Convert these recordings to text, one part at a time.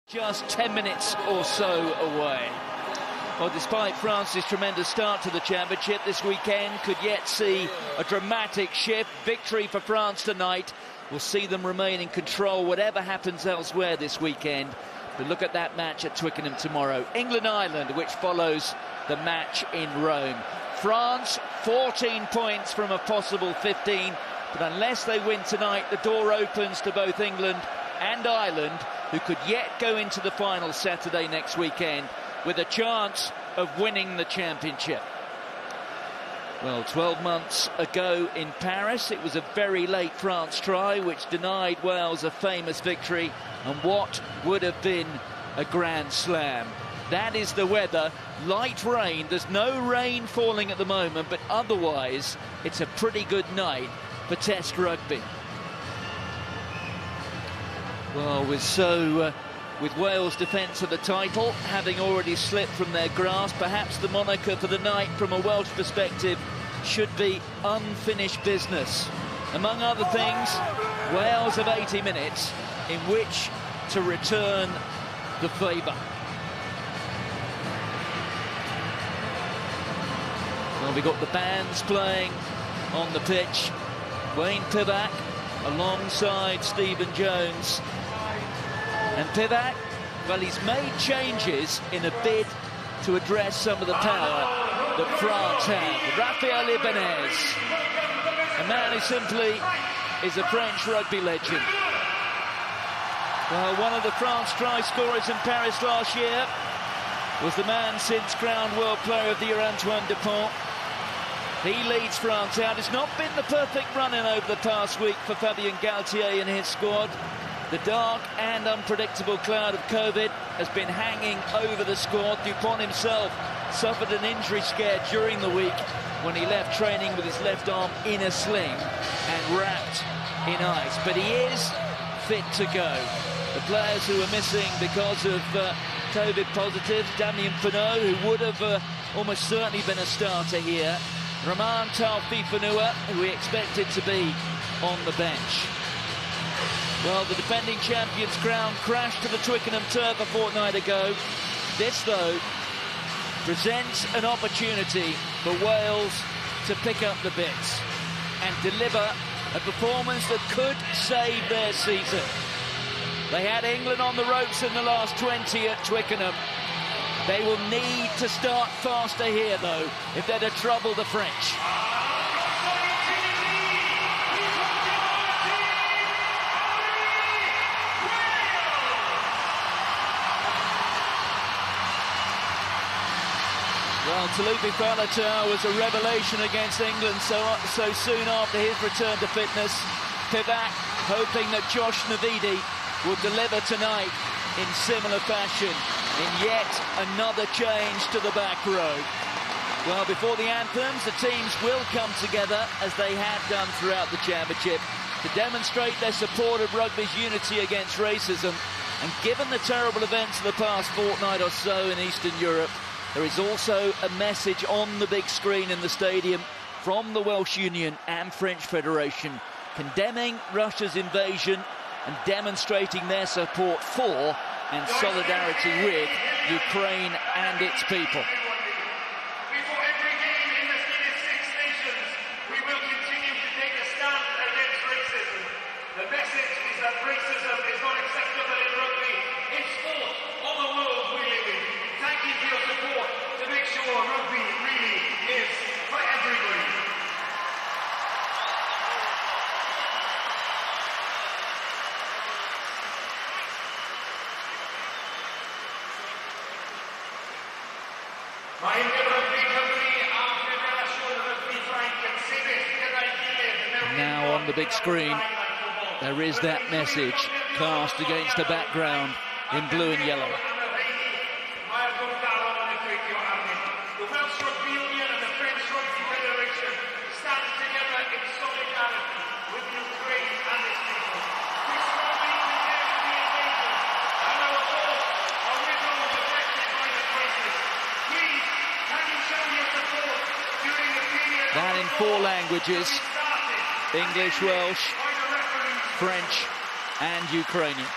Just 10 minutes or so away. Well, despite France's tremendous start to the championship, this weekend could yet see a dramatic shift. Victory for France tonight will see them remain in control, whatever happens elsewhere this weekend. But look at that match at Twickenham tomorrow. England-Ireland, which follows the match in Rome. France, 14 points from a possible 15. But unless they win tonight, the door opens to both England and Ireland, who could yet go into the final Saturday next weekend with a chance of winning the championship. Well, 12 months ago in Paris, it was a very late France try which denied Wales a famous victory and what would have been a grand slam. That is the weather. Light rain. There's no rain falling at the moment, but otherwise it's a pretty good night for Test rugby. Well, with Wales' defence of the title having already slipped from their grasp, perhaps the moniker for the night from a Welsh perspective should be unfinished business. Among other things, Wales have 80 minutes in which to return the favour. Well, we've got the bands playing on the pitch. Wayne Pivac alongside Stephen Jones. And Pivac, well, he's made changes in a bid to address some of the power that France have. Raphael Ibanez, a man who simply is a French rugby legend. Well, one of the France try scorers in Paris last year was the man since crowned World Player of the Year, Antoine Dupont. He leads France out. It's not been the perfect run-in over the past week for Fabien Galtier and his squad. The dark and unpredictable cloud of COVID has been hanging over the squad. Dupont himself suffered an injury scare during the week when he left training with his left arm in a sling and wrapped in ice. But he is fit to go. The players who are missing because of COVID positive, Damien Penaud, who would have almost certainly been a starter here. Romain Taofifenua, who we expected to be on the bench. Well, the defending champions' crown crashed to the Twickenham turf a fortnight ago. This, though, presents an opportunity for Wales to pick up the bits and deliver a performance that could save their season. They had England on the ropes in the last 20 at Twickenham. They will need to start faster here, though, if they're to trouble the French. Well, Talupi Faletau was a revelation against England so soon after his return to fitness. Pivac hoping that Josh Navidi will deliver tonight in similar fashion, in yet another change to the back row. Well, before the anthems, the teams will come together, as they have done throughout the championship, to demonstrate their support of rugby's unity against racism. And given the terrible events of the past fortnight or so in Eastern Europe, there is also a message on the big screen in the stadium from the Welsh Union and French Federation, condemning Russia's invasion and demonstrating their support for and solidarity with Ukraine and its people. Before every game in the Six Nations, we will continue to take a stand against racism. The message is that racism is not acceptable in rugby, in sport, or the world we live in. Thank you for your support to make sure rugby really is for everybody. Now on the big screen, there is that message cast against a background in blue and yellow. The Welsh Rugby Union and the French Rugby Federation stand together in solidarity with Ukraine and its people. We strongly condemn the invasion and our thoughts are with those affected by the crisis. Please, can you show your support during the period... That in 4 languages: English, Welsh, French and Ukrainian.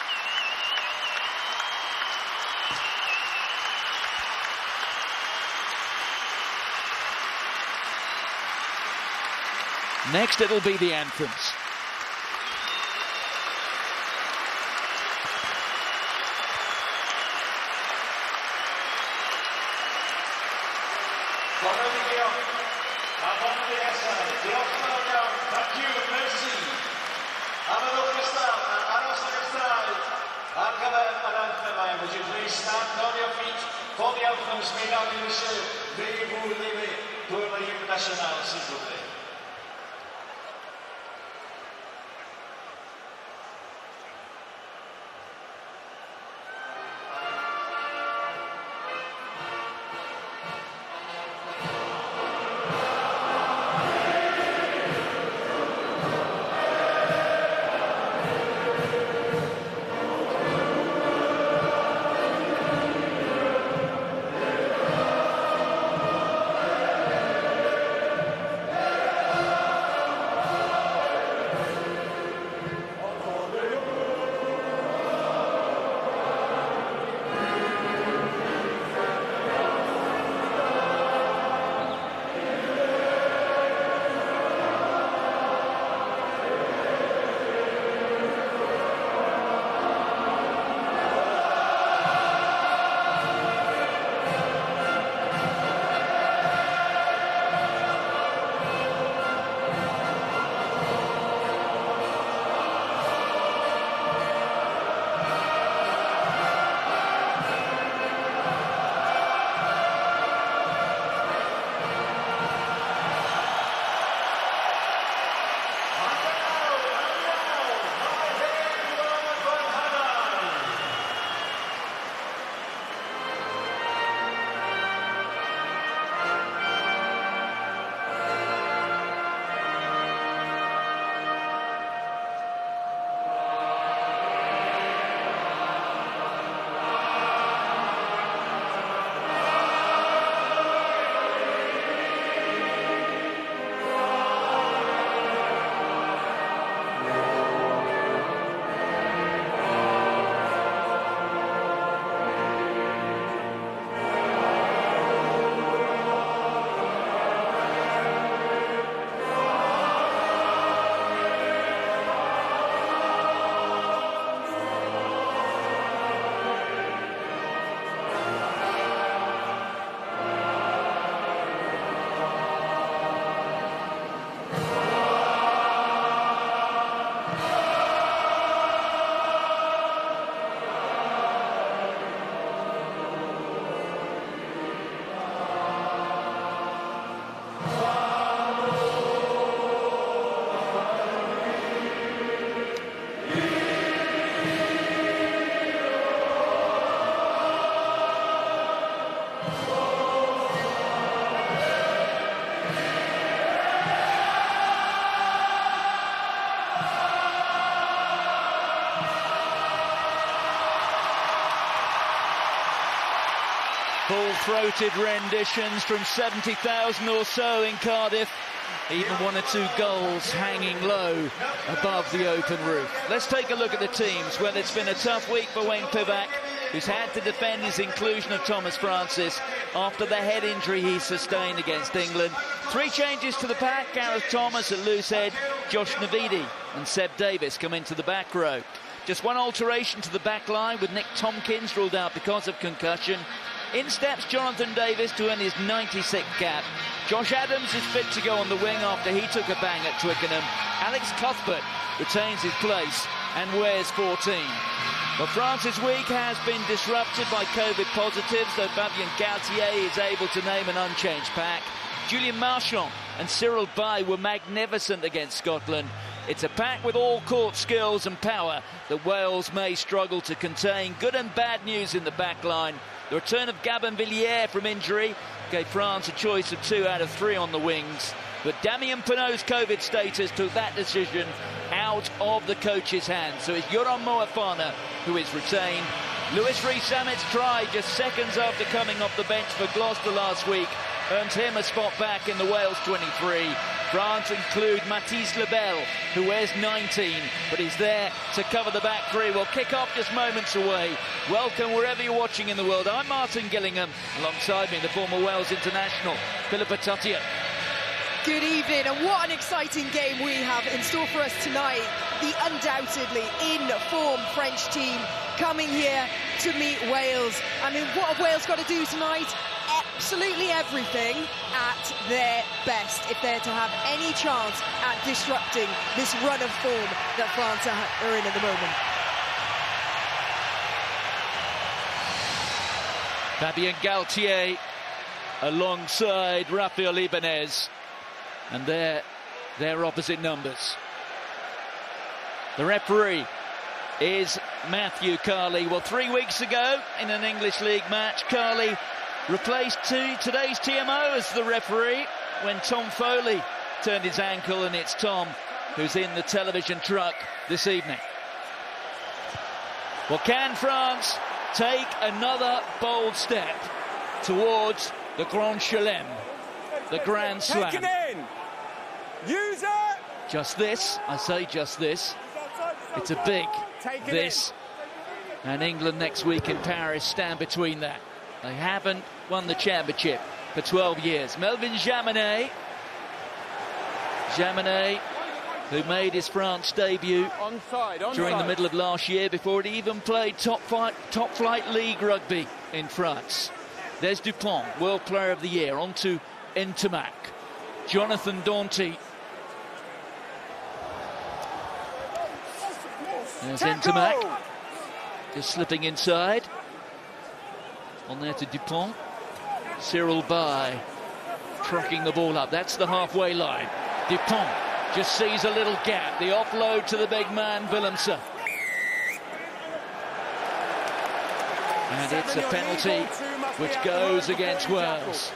Next it'll be the anthems. Would you please stand on your feet for the anthems, mesdames et messieurs, veuillez vous lever pour l'hymne national, s'il vous plaît. Full-throated renditions from 70,000 or so in Cardiff. Even one or two goals hanging low above the open roof. Let's take a look at the teams. Well, it's been a tough week for Wayne Pivac, who's had to defend his inclusion of Thomas Francis after the head injury he sustained against England. 3 changes to the pack. Gareth Thomas at loose head, Josh Navidi and Seb Davis come into the back row. Just 1 alteration to the back line, with Nick Tompkins ruled out because of concussion. In steps Jonathan Davis to earn his 96th cap. Josh Adams is fit to go on the wing after he took a bang at Twickenham. Alex Cuthbert retains his place and wears 14. But France's week has been disrupted by COVID positives, though Fabien Galtier is able to name an unchanged pack. Julian Marchand and Cyril Baille were magnificent against Scotland. It's a pack with all court skills and power that Wales may struggle to contain. Good and bad news in the back line. The return of Gabin Villiers from injury gave France a choice of 2 out of 3 on the wings. But Damien Penaud's COVID status took that decision out of the coach's hands. So it's Yoram Moefana who is retained. Louis Rees-Zammit's try just seconds after coming off the bench for Gloucester last week earns him a spot back in the Wales 23. France include Mathys Lebel, who wears 19, but he's there to cover the back 3. We'll kick off just moments away. Welcome wherever you're watching in the world. I'm Martin Gillingham. Alongside me, the former Wales international, Philippa Tuttian. Good evening, and what an exciting game we have in store for us tonight. The undoubtedly in-form French team coming here to meet Wales. I mean, what have Wales got to do tonight? Absolutely everything at their best if they're to have any chance at disrupting this run of form that France are in at the moment. Fabien Galthié alongside Raphael Ibanez, and they're opposite numbers. The referee is Matthew Carley. Well, 3 weeks ago in an English League match, Carley replaced today's TMO as the referee when Tom Foley turned his ankle, and it's Tom who's in the television truck this evening. Well, can France take another bold step towards the Grand Chelem, the Grand Slam? Take it in. Use it. Just this, I say just this. It's a big this. And England next week in Paris stand between that. They haven't won the championship for 12 years. Melvin Jaminet, who made his France debut during the middle of last year before he even played top flight league rugby in France. There's Dupont, World Player of the Year. On to Ntamak. Jonathan Danty. There's Ntamak, just slipping inside. On there to Dupont. Cyril Bay trucking the ball up. That's the halfway line. Dupont just sees a little gap. The offload to the big man, Willemse. And it's a penalty which goes against Wales.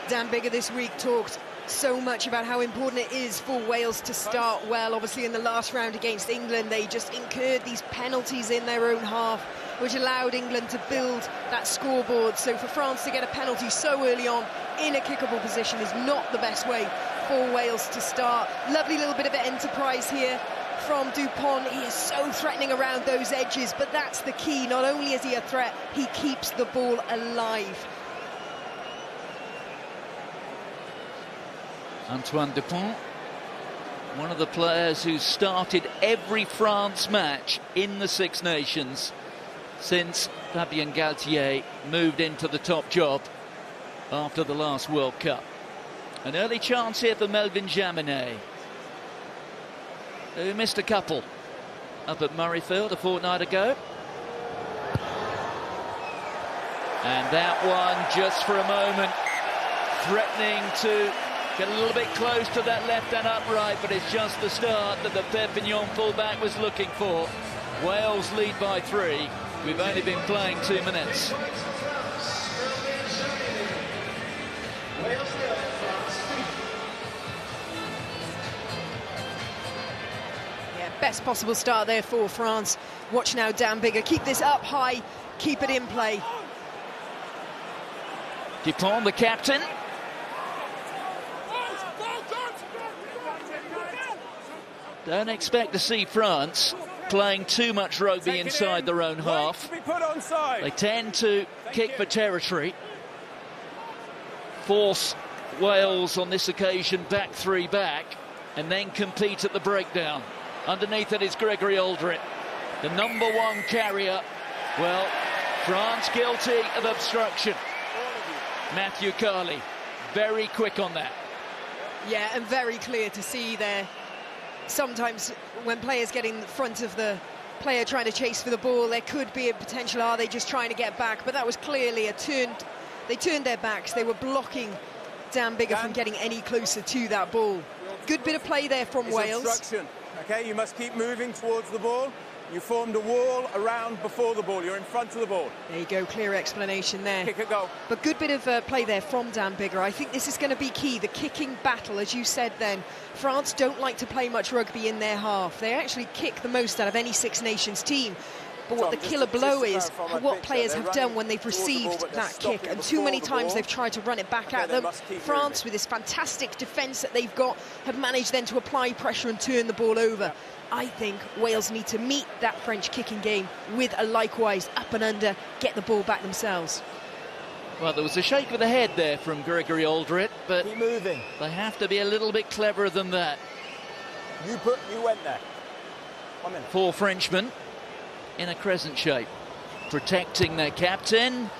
Dan Biggar this week talked so much about how important it is for Wales to start well. Obviously in the last round against England, they just incurred these penalties in their own half, which allowed England to build that scoreboard. So for France to get a penalty so early on in a kickable position is not the best way for Wales to start. Lovely little bit of enterprise here from Dupont. He is so threatening around those edges, but that's the key. Not only is he a threat, he keeps the ball alive. Antoine Dupont, one of the players who started every France match in the Six Nations since Fabien Galthié moved into the top job after the last World Cup. An early chance here for Melvin Jaminet, who missed a couple up at Murrayfield a fortnight ago. And that one just for a moment threatening to get a little bit close to that left-hand upright, but it's just the start that the Perpignan fullback was looking for. Wales lead by 3. We've only been playing 2 minutes. Yeah, best possible start there for France. Watch now, Dan Biggar. Keep this up high, keep it in play. Dupont, the captain. Don't expect to see France playing too much rugby inside their own half. They tend to kick for territory. Force Wales on this occasion back 3 back, and then compete at the breakdown. Underneath it is Gregory Aldrit, the #1 carrier. Well, France guilty of obstruction. Matthew Carley, very quick on that. Yeah, and very clear to see there. Sometimes when players get in front of the player trying to chase for the ball, there could be a potential, are they just trying to get back? But that was clearly a turn. They turned their backs. They were blocking Dan Biggar from getting any closer to that ball. Good bit of play there from Wales. Obstruction. Okay, you must keep moving towards the ball. You formed a wall around before the ball. You're in front of the ball. There you go, clear explanation there. Kick a goal. But good bit of play there from Dan Biggar. I think this is going to be key, the kicking battle, as you said then. France don't like to play much rugby in their half. They actually kick the most out of any Six Nations team. But what the killer blow is what players have done when they've received that kick. And too many times they've tried to run it back at them. France, with this fantastic defence that they've got, have managed then to apply pressure and turn the ball over. I think Wales need to meet that French kicking game with a likewise up and under, get the ball back themselves. Well, there was a shake of the head there from Gregory Aldrit, but Keep moving. they have to be a little bit cleverer than that. You went there. 1 minute. 4 Frenchmen in a crescent shape, protecting their captain,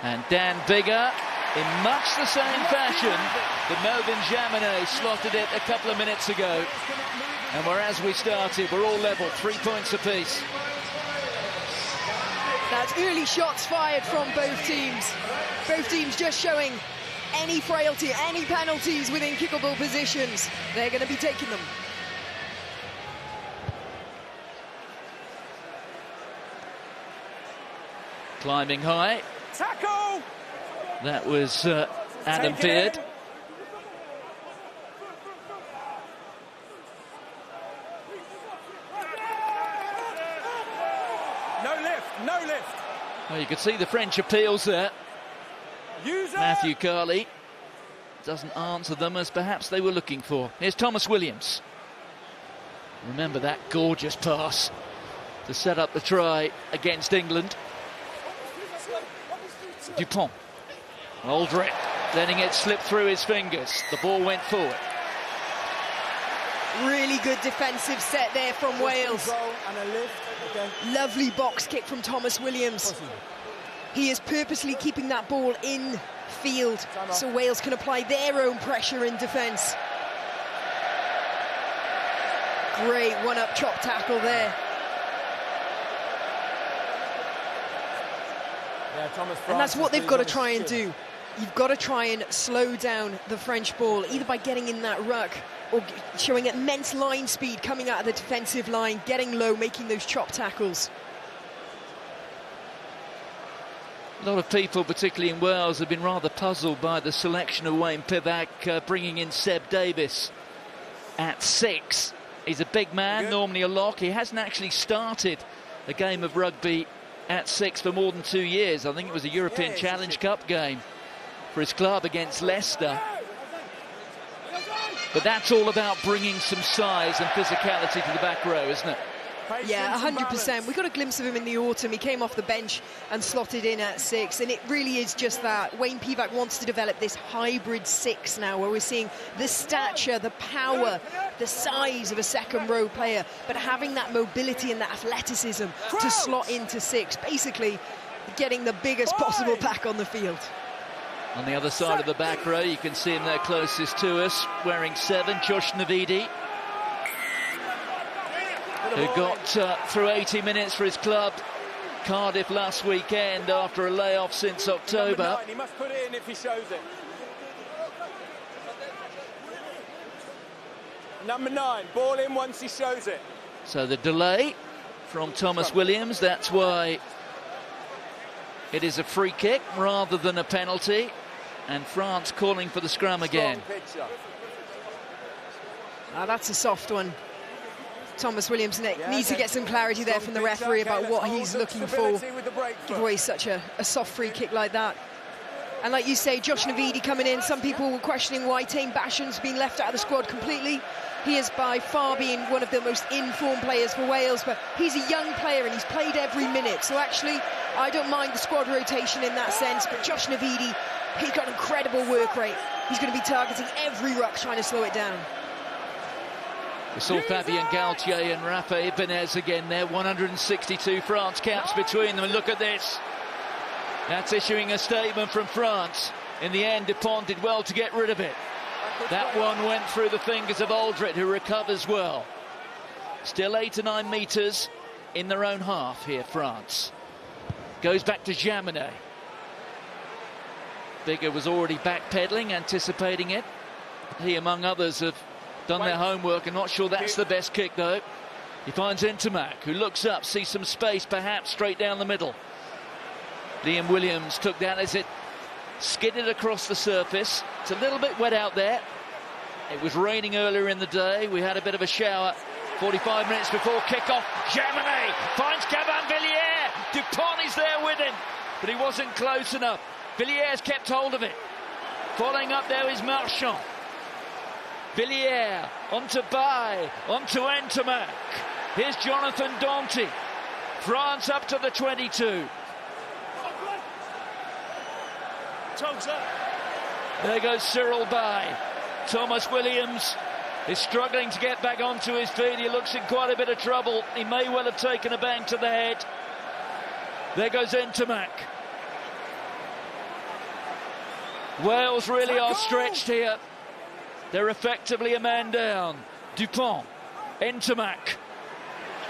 and Dan Biggar in much the same fashion that Melvin Jaminet slotted it a couple of minutes ago. And whereas we started, we're all level, 3 points apiece. That's early shots fired from both teams. Both teams just showing any frailty, any penalties within kickable positions. They're going to be taking them. Climbing high. Tackle! That was Adam Take it Beard. in. No lift. Well, you could see the French appeals there. User. Matthew Carley doesn't answer them as perhaps they were looking for. Here's Thomas Williams. Remember that gorgeous pass to set up the try against England. Dupont. Aldrit letting it slip through his fingers. The ball went forward. Really good defensive set there from Wales. And a lift. Okay. Lovely box kick from Thomas Williams. He is purposely keeping that ball in field so Wales can apply their own pressure in defence. Great one-up chop tackle there. Yeah, Thomas And that's what they've got to try and do. You've got to try and slow down the French ball, either by getting in that ruck or showing immense line speed coming out of the defensive line, getting low, making those chop tackles. A lot of people, particularly in Wales, have been rather puzzled by the selection of Wayne Pivac, bringing in Seb Davis at 6. He's a big man, normally a lock. He hasn't actually started a game of rugby at 6 for more than 2 years. I think it was a European Challenge Cup game for his club against Leicester. But that's all about bringing some size and physicality to the back row, isn't it? Yeah, 100%. We got a glimpse of him in the autumn. He came off the bench and slotted in at 6, and it really is just that. Wayne Pivac wants to develop this hybrid 6 now, where we're seeing the stature, the power, the size of a second row player, but having that mobility and that athleticism to slot into 6, basically getting the biggest possible pack on the field. On the other side of the back row, you can see him there closest to us, wearing 7, Josh Navidi, who got through 80 minutes for his club, Cardiff, last weekend after a layoff since October. Number 9, he must put it in if he shows it. Number 9, ball in once he shows it. So the delay from Thomas Williams, that's why it is a free kick rather than a penalty, and France calling for the scrum again. That's a soft one. Thomas Williams needs to get some clarity there from the referee about what he's looking for. Give away such a soft free kick like that. And like you say, Josh Navidi coming in. Some people were questioning why Tame Basham's been left out of the squad completely. He has by far been one of the most informed players for Wales, but he's a young player and he's played every minute. So actually, I don't mind the squad rotation in that sense, but Josh Navidi, he's got an incredible work rate. He's going to be targeting every ruck, trying to slow it down. We saw Fabien Galtier and Rafa Ibanez again there. 162 France caps between them. And look at this. That's issuing a statement from France. In the end, Dupont did well to get rid of it. That one went through the fingers of Aldrit, who recovers well. Still 8 to 9 metres in their own half here, France. Goes back to Jaminet. Biggar was already backpedaling, anticipating it. He, among others, have done their homework. I'm not sure that's the best kick, though. He finds Intermac, who looks up, sees some space, perhaps straight down the middle. Liam Williams took that as it skidded across the surface. It's a little bit wet out there. It was raining earlier in the day. We had a bit of a shower 45 minutes before kick-off. Jaminet finds Gabin Villiers. Dupont is there with him, but he wasn't close enough. Villiers kept hold of it. Following up there is Marchand. Villiers onto Baye, onto Intermac. Here's Jonathan Danty. France up to the 22. There goes Cyril Bay. Thomas Williams is struggling to get back onto his feet. He looks in quite a bit of trouble. He may well have taken a bang to the head. There goes Ntamack. Wales really are stretched here. They're effectively a man down. Dupont, Ntamack,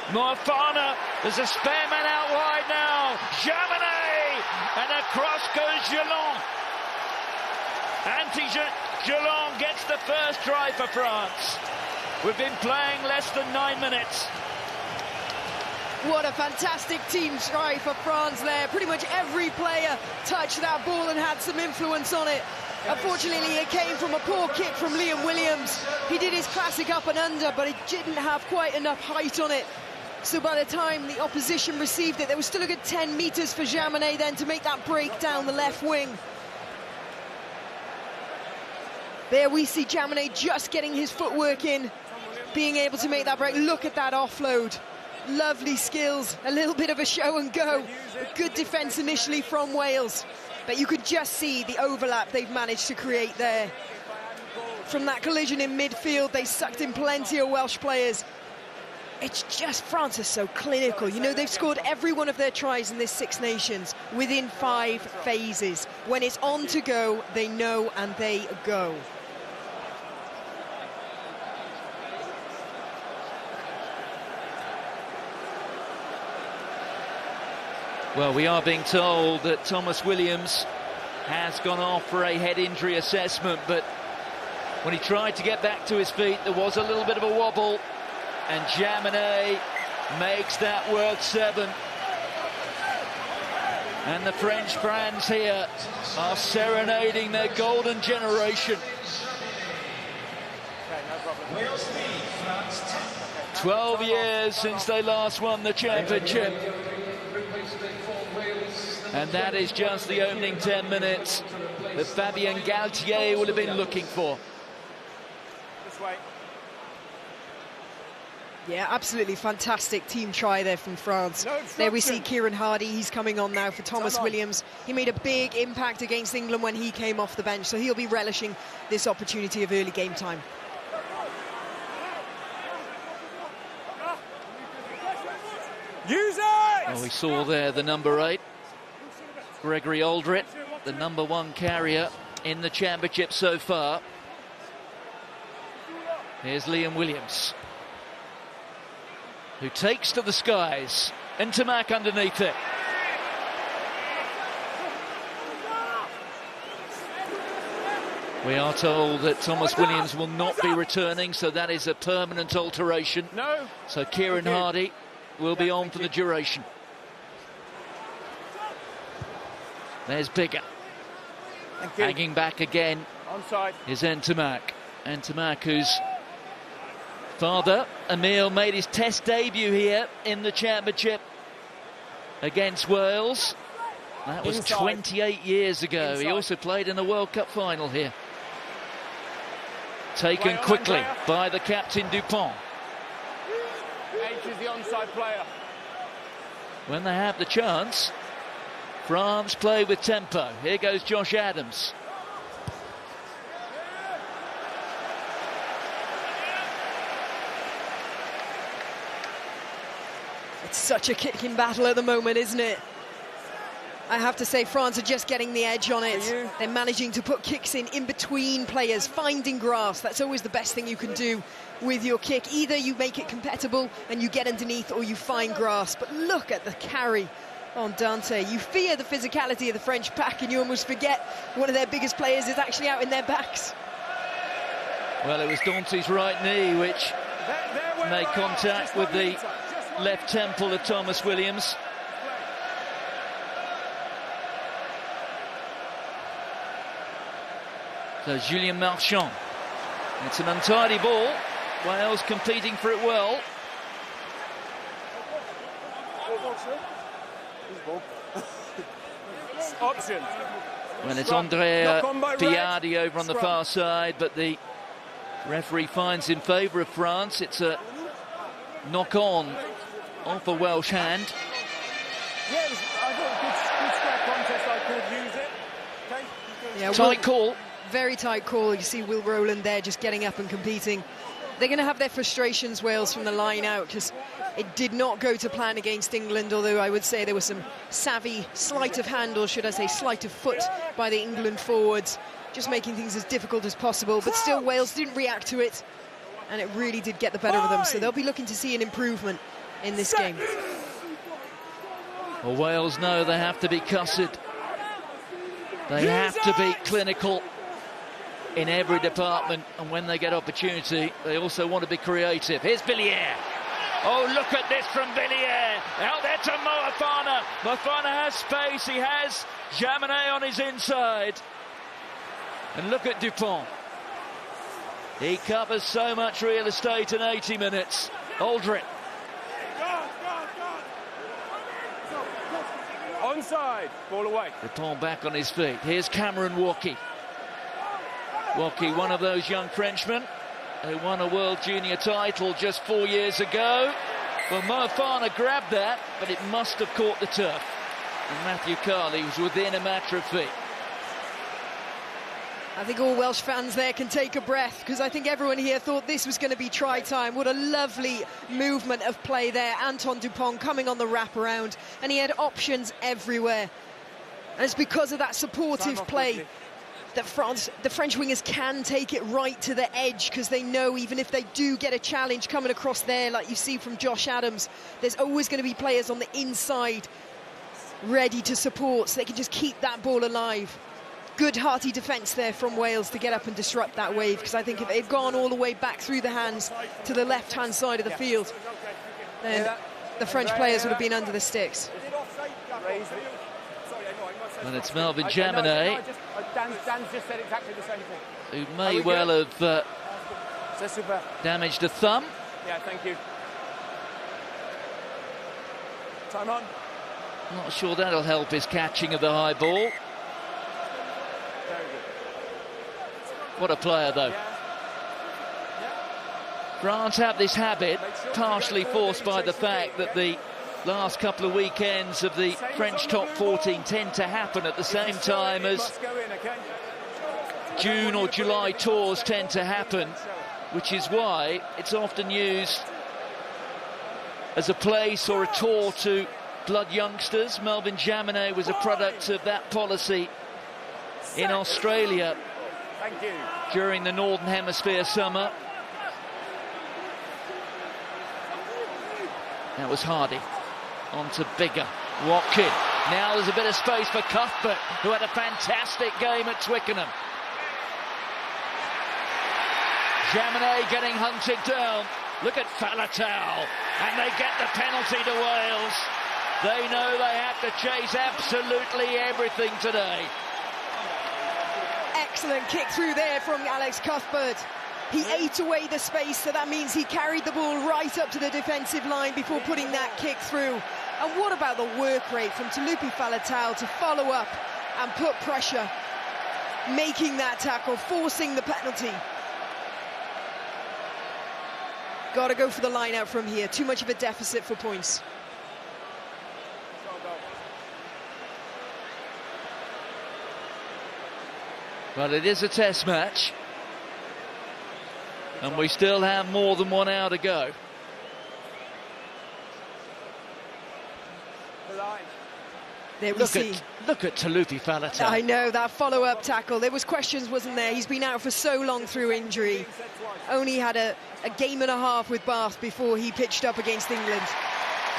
Moefana. There's a spare man out wide now. Jaminet, and across goes Gelon. Gelon gets the first try for France. We've been playing less than 9 minutes. What a fantastic team try for France there. Pretty much every player touched that ball and had some influence on it. Unfortunately, it came from a poor kick from Liam Williams. He did his classic up and under, but he didn't have quite enough height on it. So by the time the opposition received it, there was still a good 10 metres for Jaminet then to make that break down the left wing. There we see Jaminet just getting his footwork in, being able to make that break. Look at that offload. Lovely skills, a little bit of a show and go. Good defence initially from Wales, but you could just see the overlap they've managed to create there. From that collision in midfield, they sucked in plenty of Welsh players. It's just, France is so clinical. You know, they've scored every one of their tries in this Six Nations within 5 phases. When it's on to go, they know and they go. Well, we are being told that Thomas Williams has gone off for a head injury assessment, but when he tried to get back to his feet, there was a little bit of a wobble, and Jaminet makes that worth 7. And the French fans here are serenading their golden generation. 12 years since they last won the championship. And that is just the opening 10 minutes that Fabien Galtier would have been looking for. This way. Yeah, absolutely fantastic team try there from France. There we see Kieran Hardy. He's coming on now for Thomas Williams. He made a big impact against England when he came off the bench, so he'll be relishing this opportunity of early game time. Use it! Well, we saw there the number 8, Gregory Aldrit, the number 1 carrier in the championship so far. Here's Liam Williams, who takes to the skies. Ntamack underneath it. We are told that Thomas Williams will not be returning, so that is a permanent alteration. No. So Kieran Hardy will be on for the duration. There's Biggar. Hanging back again Onside. is Ntamack. Ntamack, whose father, Emil, made his test debut here in the championship against Wales. That was 28 years ago. He also played in the World Cup final here. Taken quickly by the captain Dupont. H is the onside player. When they have the chance, France play with tempo. Here goes Josh Adams. It's such a kicking battle at the moment, isn't it? I have to say, France are just getting the edge on it. They're managing to put kicks in between players, finding grass. That's always the best thing you can do with your kick. Either you make it compatible and you get underneath, or you find grass. But look at the carry on Dante. You fear the physicality of the French pack, and you almost forget one of their biggest players is actually out in their backs. Well, it was Dante's right knee which made contact with the left temple of Thomas Williams. So Julien Marchand. It's an untidy ball. Wales competing for it well. Option. Well, it's Andrea Piardi over on the far side, but the referee finds in favour of France. It's a knock-on off a Welsh hand. Yeah, I thought good square contest. I could use it. Okay, Yeah, Tight call. Very tight call. You see Will Rowland there just getting up and competing. They're going to have their frustrations, Wales, from the line out, because it did not go to plan against England, although I would say there was some savvy sleight of hand, or should I say sleight of foot, by the England forwards, just making things as difficult as possible. But still, Wales didn't react to it, and it really did get the better of them. So they'll be looking to see an improvement in this game. Well, Wales know they have to be cussed. They have to be clinical in every department, and when they get opportunity, they also want to be creative. Here's Villiers. Oh, look at this from Villiers. Out there to Moefana. Moefana has space. He has Jaminet on his inside. And look at Dupont. He covers so much real estate in 80 minutes. Aldrit. Onside, ball away. Dupont back on his feet. Here's Cameron Walkie. Walkie, one of those young Frenchmen who won a World Junior title just 4 years ago. Well, Moefana grabbed that, but it must have caught the turf. And Matthew Carley was within a matter of feet. I think all Welsh fans there can take a breath, because I think everyone here thought this was going to be try time. What a lovely movement of play there. Antoine Dupont coming on the wraparound, and he had options everywhere. And it's because of that supportive play that the French wingers can take it right to the edge, because they know even if they do get a challenge coming across there, like you see from Josh Adams, there's always going to be players on the inside ready to support, so they can just keep that ball alive. Good hearty defence there from Wales to get up and disrupt that wave, because I think if they'd gone all the way back through the hands to the left-hand side of the field, then the French players would have been under the sticks. And it's Melvin Jaminet, Dan's just said exactly the same thing. who may well have damaged a thumb. Yeah, thank you. Time on. Not sure that'll help his catching of the high ball. What a player, though. France have this habit, partially forced by the fact that the last couple of weekends of the French top 14 tend to happen at the same time as June or July tours tend to happen, which is why it's often used as a place or a tour to blood youngsters. Melvin Jaminet was a product of that policy in Australia during the Northern Hemisphere summer. That was Hardy. On to Biggar. Watkin. Now there's a bit of space for Cuthbert, who had a fantastic game at Twickenham. Jaminet getting hunted down. Look at Faletau. And they get the penalty to Wales. They know they have to chase absolutely everything today. Excellent kick through there from Alex Cuthbert. He ate away the space, so that means he carried the ball right up to the defensive line before putting that kick through. And what about the work rate from Talupi Faletau to follow up and put pressure, making that tackle, forcing the penalty. Got to go for the line out from here. Too much of a deficit for points. Well, it is a test match, and we still have more than 1 hour to go. There we see. Look at Talupi Faletau. I know, that follow-up tackle. There was questions, wasn't there? He's been out for so long through injury. Only had a game and a half with Bath before he pitched up against England.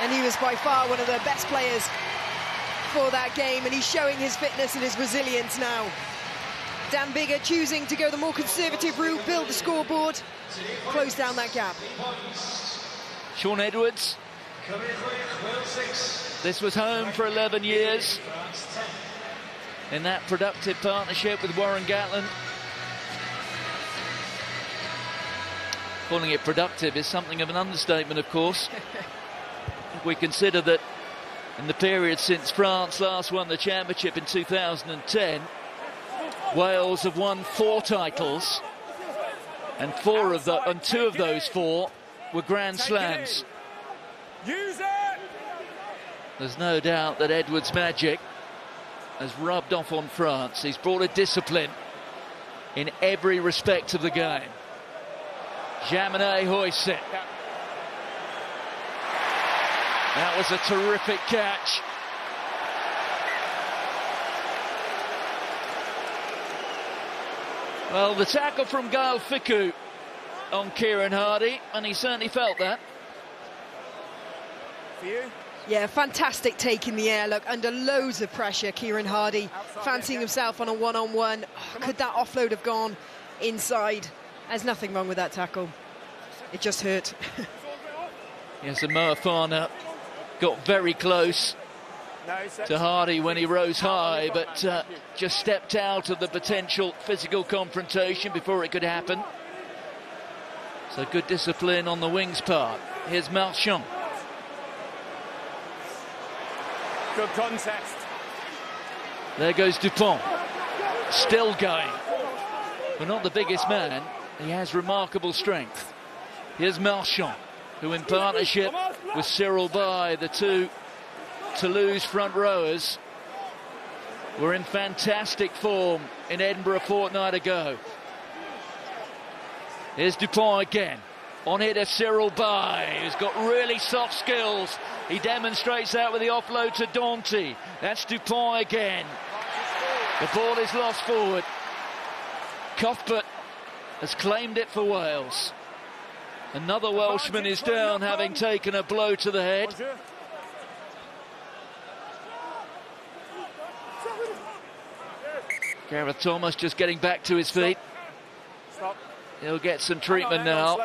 And he was by far one of the best players for that game, and he's showing his fitness and his resilience now. Dan Biggar choosing to go the more conservative route, build the scoreboard, close down that gap. Shaun Edwards. This was home for 11 years in that productive partnership with Warren Gatland. Calling it productive is something of an understatement, of course. If we consider that in the period since France last won the championship in 2010, Wales have won 4 titles, and 2 of those 4 were Grand Slams. Use it! There's no doubt that Edwards' magic has rubbed off on France. He's brought a discipline in every respect of the game. Jaminet hoists it. That was a terrific catch. Well, the tackle from Gaël Fickou on Kieran Hardy, and he certainly felt that. For you? Yeah, fantastic take in the air. Look, under loads of pressure, Kieran Hardy fancying himself on a one-on-one. Oh, could that offload have gone inside? There's nothing wrong with that tackle. It just hurt. Yes, and Moefana got very close to Hardy when he rose high, but just stepped out of the potential physical confrontation before it could happen. So good discipline on the wing's part. Here's Marchand. Good contest. There goes Dupont. Still going. But not the biggest man. He has remarkable strength. Here's Marchand, who in partnership with Cyril Baille, the two Toulouse front rowers, were in fantastic form in Edinburgh a fortnight ago. Here's Dupont again. On here to Cyril Baille, who's got really soft skills. He demonstrates that with the offload to Danty. That's Dupont again. The ball is lost forward. Cuthbert has claimed it for Wales. Another Welshman is down, having taken a blow to the head. Gareth Thomas just getting back to his feet. He'll get some treatment now.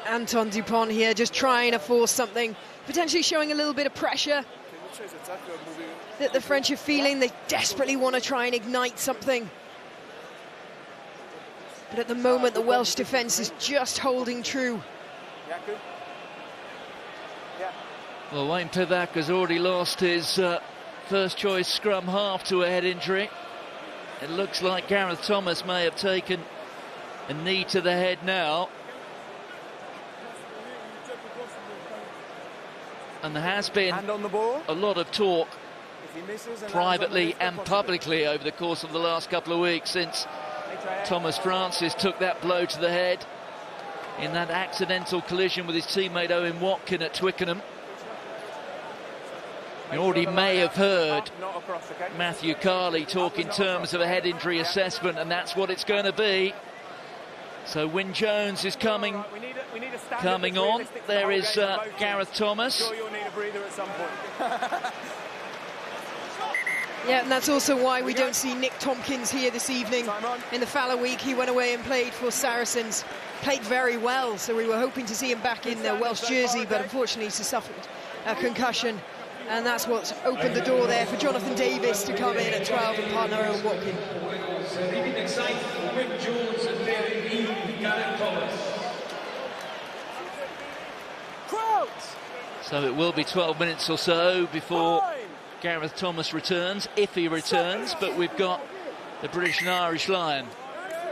Antoine Dupont here just trying to force something, potentially showing a little bit of pressure that the French are feeling. They desperately want to try and ignite something. But at the moment, the Welsh defence is just holding true. Well, Wayne Pivac has already lost his first choice scrum half to a head injury. It looks like Gareth Thomas may have taken a knee to the head now. And there has been a lot of talk privately and publicly over the course of the last couple of weeks since Thomas Francis took that blow to the head in that accidental collision with his teammate Owen Watkin at Twickenham. You already may have heard Matthew Carley talk in terms of a head injury assessment, and that's what it's going to be. So Wyn Jones is coming on. There is Gareth Thomas. Yeah, and that's also why we don't see Nick Tompkins here this evening. In the Falla week, he went away and played for Saracens. Played very well, so we were hoping to see him back in the Welsh jersey, but unfortunately he suffered a concussion. And that's what's opened the door there for Jonathan Davies to come in at 12 and partner Owen Watkin. So it will be 12 minutes or so before Gareth Thomas returns, if he returns, but we've got the British and Irish Lion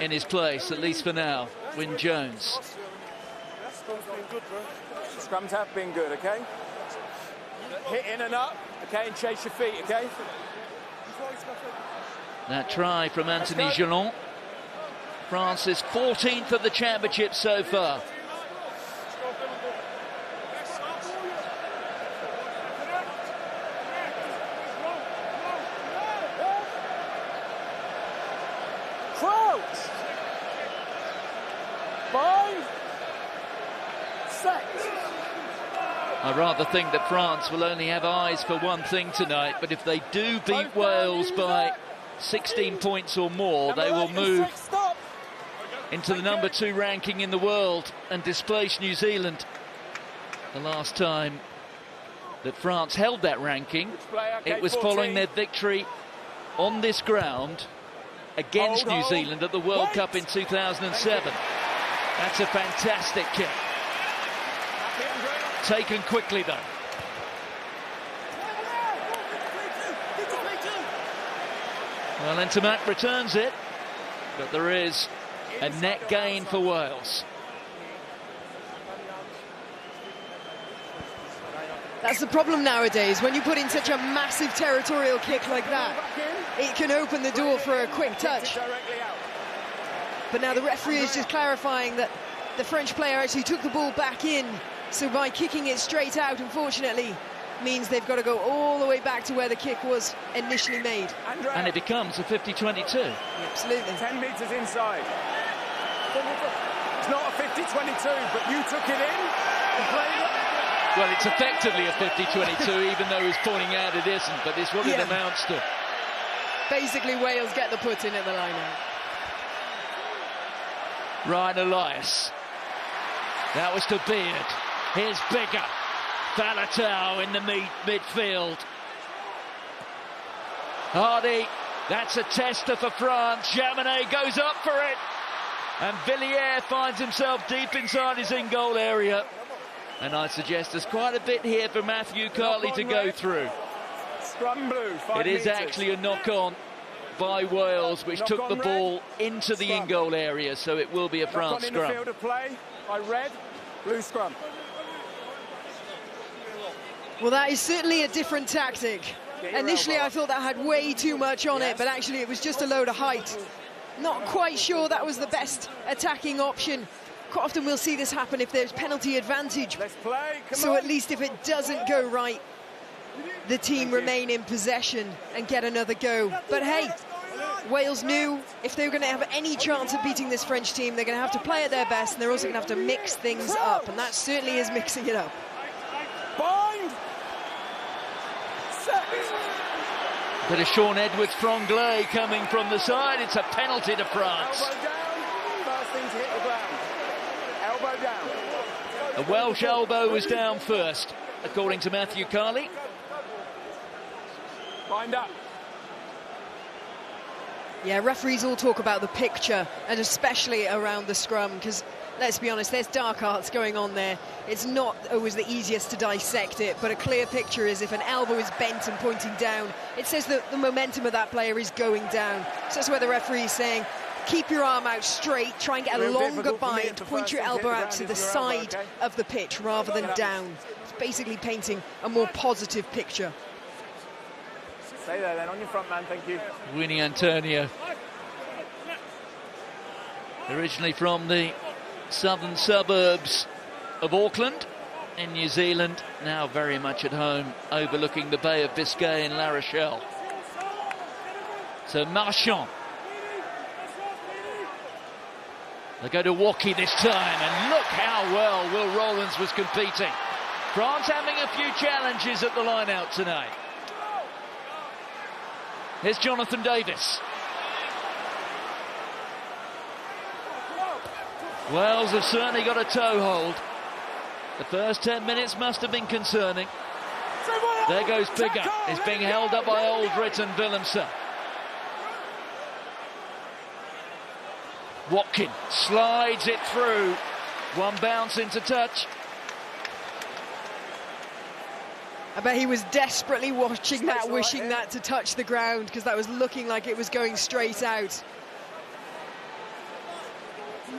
in his place, at least for now, Wyn Jones. Scrums have been good, okay? Hit in and up, okay, and chase your feet, okay? That try from Anthony Gelon. France's 14th of the championship so far. I rather think that France will only have eyes for one thing tonight, but if they do beat Wales by 16 points or more, they will move into the #2 ranking in the world and displace New Zealand. The last time that France held that ranking, it was following their victory on this ground against New Zealand at the World Cup in 2007. That's a fantastic kick. Taken quickly, though. Well, Ntamack returns it, but there is a net gain for Wales. That's the problem nowadays. When you put in such a massive territorial kick like that, it can open the door for a quick touch. But now the referee is just clarifying that the French player actually took the ball back in. So by kicking it straight out, unfortunately, means they've got to go all the way back to where the kick was initially made. And it becomes a 50-22. Absolutely. 10 metres inside. It's not a 50-22, but you took it in and played it. Well, it's effectively a 50-22, even though he's pointing out it isn't, but it's what it amounts to. Basically, Wales get the put in at the line-out. Ryan Elias. That was to Beard. Here's Bigger. Faletau in the midfield. Hardy. That's a tester for France. Jaminet goes up for it. And Villiers finds himself deep inside his in-goal area. And I suggest there's quite a bit here for Matthew Cartley to go through. Scrum blue, 5 It is metres. actually a knock-on by Wales, which took the ball into the in-goal area, so it will be a France scrum. In the scrum. field of play by red, blue scrum. Well, that is certainly a different tactic. Initially, I thought that had way too much on it, but actually it was just a load of height. Not quite sure that was the best attacking option. Quite often we'll see this happen if there's penalty advantage. Let's play. So at least if it doesn't go right, the team remain in possession and get another go. But hey, Wales knew if they were going to have any chance of beating this French team, they're going to have to play at their best, and they're also going to have to mix things up, and that certainly is mixing it up. Bind. Set. Bit of Sean Edwards-Franglais coming from the side. It's a penalty to France. Elbow down. First thing to hit the ground. Elbow down. A Welsh elbow was down first, according to Matthew Cartley. Bind up. Yeah, referees all talk about the picture, and especially around the scrum, because let's be honest, there's dark arts going on there. It's not always the easiest to dissect it, but a clear picture is if an elbow is bent and pointing down, it says that the momentum of that player is going down. So that's where the referee is saying, keep your arm out straight, try and get a longer bind, point your elbow out to the side of the pitch rather than down. It's basically painting a more positive picture. Stay there then, on your front man, thank you. Winnie Antonio. Originally from the southern suburbs of Auckland in New Zealand, now very much at home overlooking the Bay of Biscay in La Rochelle. So Marchand. They go to Woki this time, and look how well Will Rowlands was competing. France having a few challenges at the line-out tonight. Here's Jonathan Davis. Wales have certainly got a toehold. The first 10 minutes must have been concerning. There goes Bigger. It's being held up by Aldrit and Willemse. Watkin slides it through. One bounce into touch. I bet he was desperately watching that, wishing that to touch the ground, because that was looking like it was going straight out.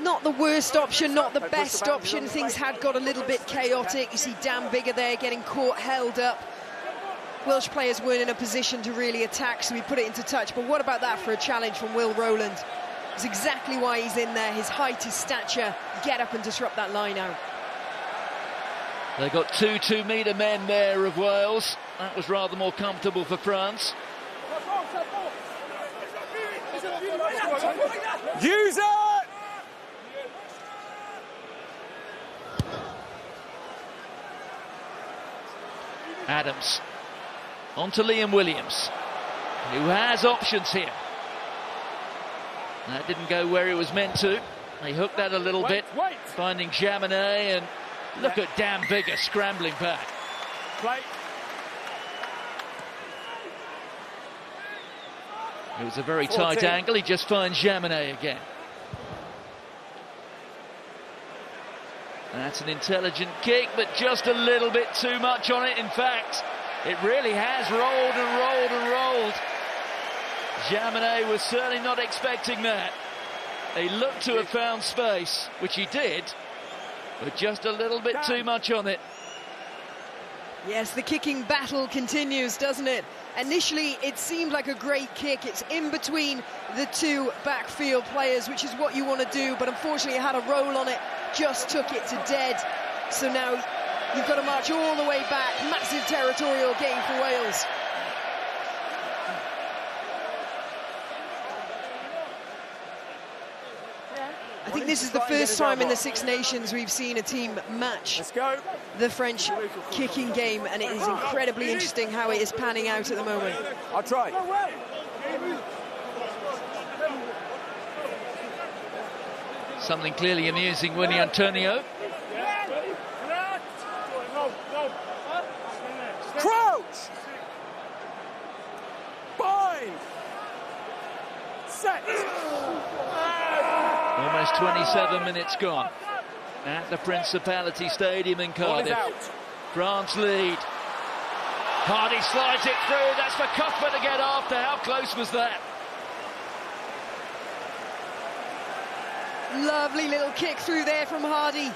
Not the worst option, not the best option. Things had got a little bit chaotic. You see Dan Bigger there getting caught, held up. Welsh players weren't in a position to really attack, so he put it into touch. But what about that for a challenge from Will Rowland? It's exactly why he's in there. His height, his stature, get up and disrupt that line out. They've got two 2-metre men there of Wales. That was rather more comfortable for France. Use it! Adams. On to Liam Williams, who has options here. That didn't go where it was meant to. They hooked that a little bit, finding Jaminet, and look at Dan Bigger scrambling back. Play. It was a very tight angle. He just finds Jaminet again. That's an intelligent kick, but just a little bit too much on it. In fact, it really has rolled and rolled and rolled. Jaminet was certainly not expecting that. He looked to have found space, which he did, but just a little bit too much on it. Yes, the kicking battle continues, doesn't it? Initially, it seemed like a great kick. It's in between the two backfield players, which is what you want to do, but unfortunately it had a roll on it, just took it to dead. So now you've got to march all the way back. Massive territorial gain for Wales. I think this is the first time in the Six Nations we've seen a team match the French kicking game, and it is incredibly interesting how it is panning out at the moment. I'll try. Something clearly amusing, Winnie Antonio. Crouch! Bind! Set! Almost 27 minutes gone at the Principality Stadium in Cardiff. France lead. Hardy slides it through. That's for Cuthbert to get after. How close was that? Lovely little kick through there from Hardy.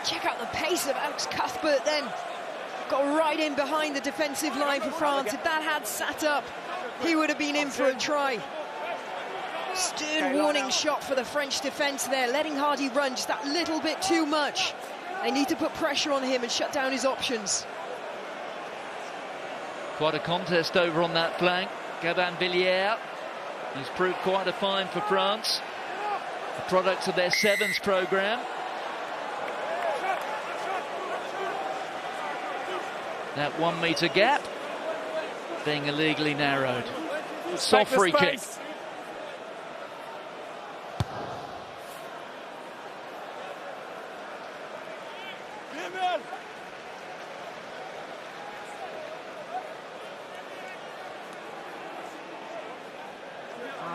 Check out the pace of Alex Cuthbert then. Got right in behind the defensive line for France. If that had sat up, he would have been in for a try. Stern warning shot for the French defence there, letting Hardy run just that little bit too much. They need to put pressure on him and shut down his options. Quite a contest over on that flank. Gabin Villiers, who's proved quite a find for France. The products of their Sevens programme. That 1 metre gap being illegally narrowed. Soft free kick.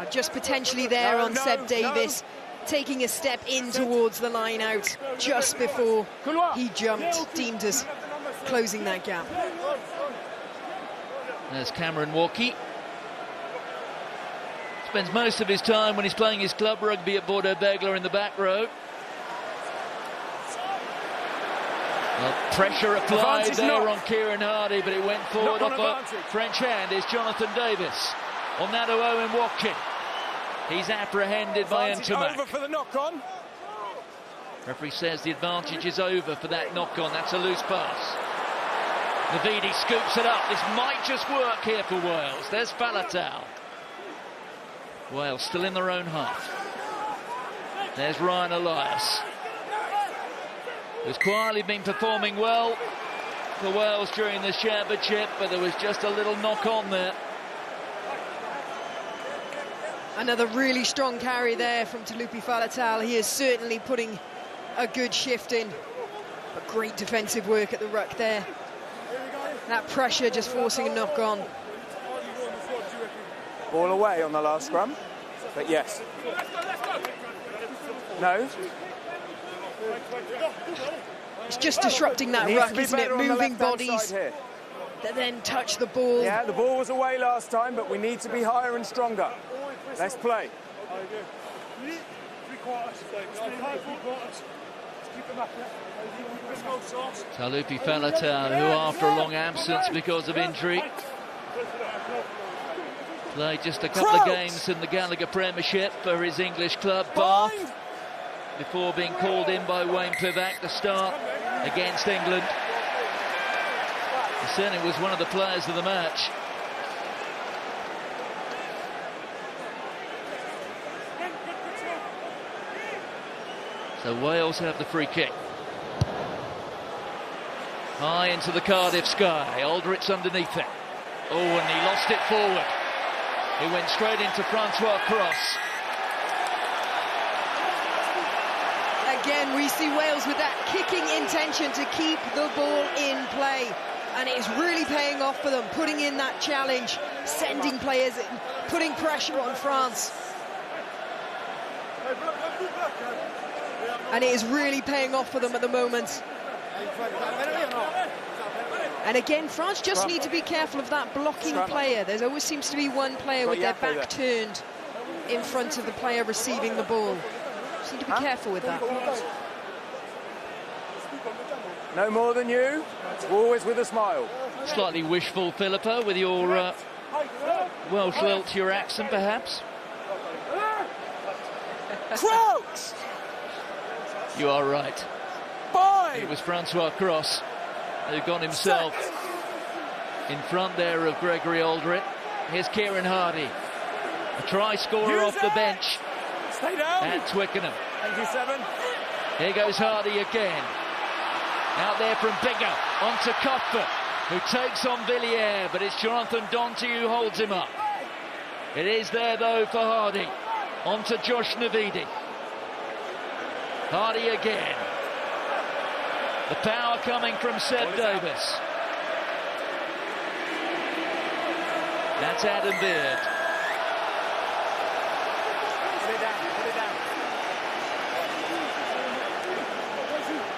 Just potentially there on Seb Davis, taking a step in towards the line out just before he jumped, deemed as closing that gap. There's Cameron Walkie. Spends most of his time when he's playing his club rugby at Bordeaux Begler in the back row. Well, pressure applied there on Kieran Hardy, but it went forward off a French hand. Is Jonathan Davis on that to Owen Watkin. He's apprehended by Ntamak. Over for the knock-on. Referee says the advantage is over for that knock-on. That's a loose pass. Navidi scoops it up. This might just work here for Wales. There's Faletau. Wales still in their own half. There's Ryan Elias, who's quietly been performing well for Wales during the championship, but there was just a little knock-on there. Another really strong carry there from Talupi Faletau. He is certainly putting a good shift in. But great defensive work at the ruck there. That pressure just forcing a knock-on. Ball away on the last scrum, but yes. No. It's just disrupting that ruck, isn't it? Moving bodies that then touch the ball. Yeah, the ball was away last time, but we need to be higher and stronger. Let's play. Talupi Faletau, who after a long absence because of injury, played just a couple of games in the Gallagher Premiership for his English club, Bath, before being called in by Wayne Pivac to start against England. He certainly was one of the players of the match. So Wales have the free kick. High into the Cardiff sky. Aldritz underneath it. Oh, and he lost it forward. He went straight into Francois Cross. Again, we see Wales with that kicking intention to keep the ball in play. And it is really paying off for them, putting in that challenge, sending players in, putting pressure on France. And it is really paying off for them at the moment. And again, France just need to be careful of that blocking player. There always seems to be one player with their back turned in front of the player receiving the ball. Just need to be careful with that. No more than you. Always with a smile. Slightly wishful, Philippa, with your Welsh lilt to your accent, perhaps. Crouch! You are right. 5! It was Francois Cross who got himself in front there of Gregory Aldrit. Here's Kieran Hardy, a try scorer off the bench Stay down. at Twickenham. Thank you, 7. Here goes Hardy again. Out there from Biggar, onto Cuthbert, who takes on Villiers, but it's Jonathan Danty who holds him up. It is there, though, for Hardy. Onto Josh Navidi. Hardy again. The power coming from Seb Davis. That's Adam Beard. Put it down, put it down.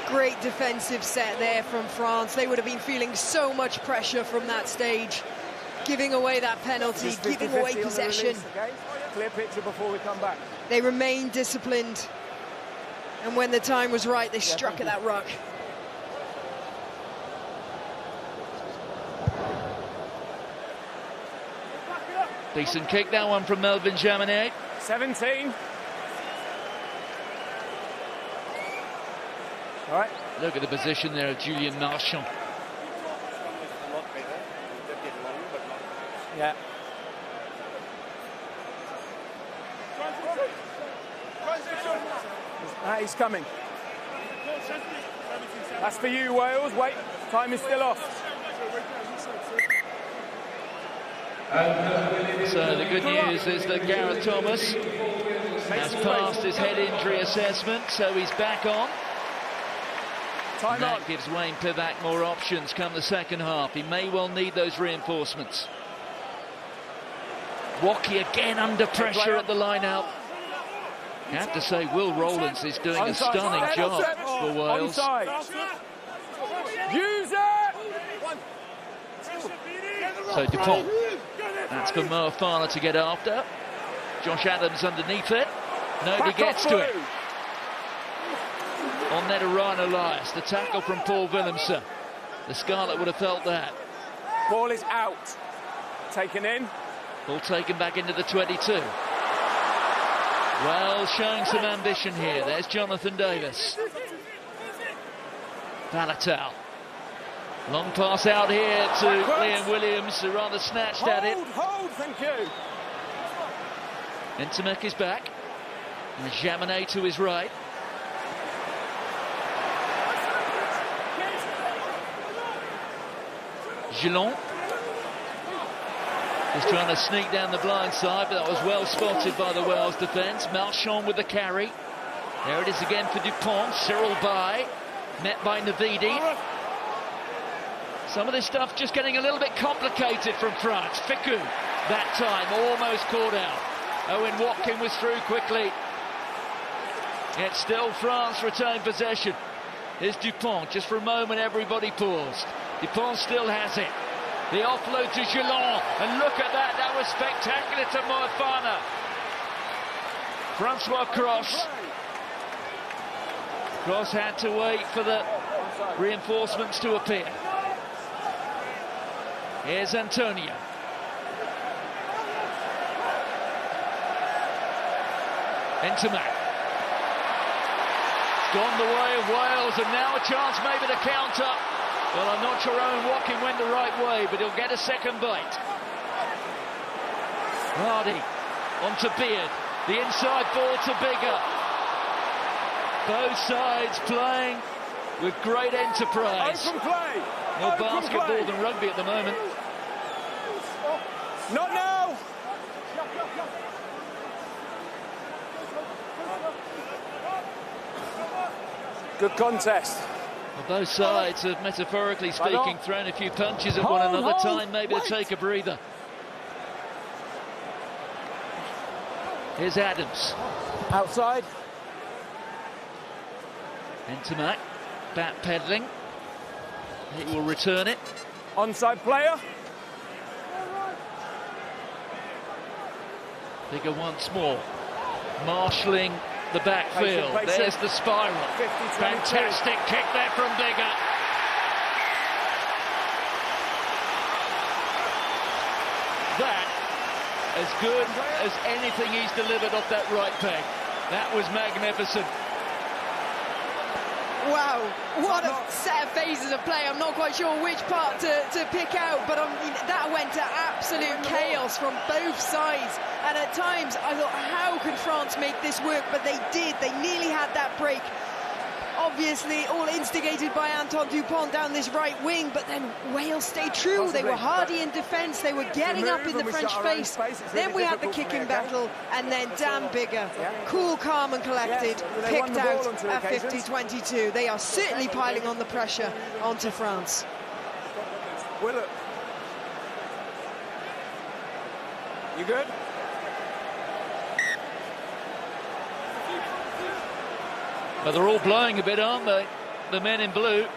Great defensive set there from France. They would have been feeling so much pressure from that stage, giving away that penalty, Just giving 50-50 away on the possession. release, okay? Clear picture before we come back. They remained disciplined, and when the time was right, they struck at that ruck. Decent kick, that one from Melvin Jaminet. 17. All right. Look at the position there of Julien Marchand. Yeah. He's coming. That's for you, Wales. Wait, time is still off. So the good news is that Gareth Thomas has passed his head injury assessment, so he's back on. Time And on. that gives Wayne Pivac more options come the second half. He may well need those reinforcements. Woki again under pressure at the line-out. I have to say, Will Rowlands is doing a stunning job for Wales. Onside. Use it! So Dupont. That's for Mo Fana to get after. Josh Adams underneath it. Nobody Back gets off to it. through. On net, Ryan Elias. The tackle from Paul Willemse. The Scarlet would have felt that. Ball is out. Taken in. Ball taken back into the 22. Well, showing some ambition here. There's Jonathan Davis. Faletau. Long pass out here to Liam Williams, who rather snatched at it. Hold, thank you. Ntamak is back. And Jaminet to his right. Gillon. Just trying to sneak down the blind side, but that was well spotted by the Wales defence. Marchand with the carry. There it is again for Dupont. Cyril Bay, met by Navidi. Some of this stuff just getting a little bit complicated from France. Ficou, that time, almost caught out. Owen Watkin was through quickly. Yet still France retain possession. Here's Dupont. Just for a moment, everybody paused. Dupont still has it. The offload to Gillon, and look at that, that was spectacular to Moefana. Francois Cross. Cross had to wait for the reinforcements to appear. Here's Antonio. Ntamak. Gone the way of Wales, and now a chance maybe to counter. Well, I'm not sure Owen Watkin went the right way, but he'll get a second bite. Hardy onto Beard. The inside ball to Biggar. Both sides playing with great enterprise. Open play. More Open basketball play. than rugby at the moment. Not now. Good contest. Well, both sides have, metaphorically speaking, thrown a few punches at one another. Time maybe to take a breather. Here's Adams. Outside. Ntamak, back peddling. He will return it. Onside player. Biggar once more. Marshalling the backfield. Patient. There's the spiral. 50-22. Fantastic kick there from Biggar. as good as anything he's delivered off that right peg. That was magnificent. Wow, what a set of phases of play. I'm not quite sure which part to pick out, but that went to absolute chaos from both sides. And at times, I thought, how can France make this work? But they did. They nearly had that break. Obviously, all instigated by Antoine Dupont down this right wing, but then Wales stayed true. They were hardy in defence. They were getting up in the French face. Then we had the kicking battle, and then Dan Biggar, cool, calm and collected, picked out at 50-22. They are certainly piling on the pressure onto France. You good? But they're all blowing a bit, aren't they? The men in blue.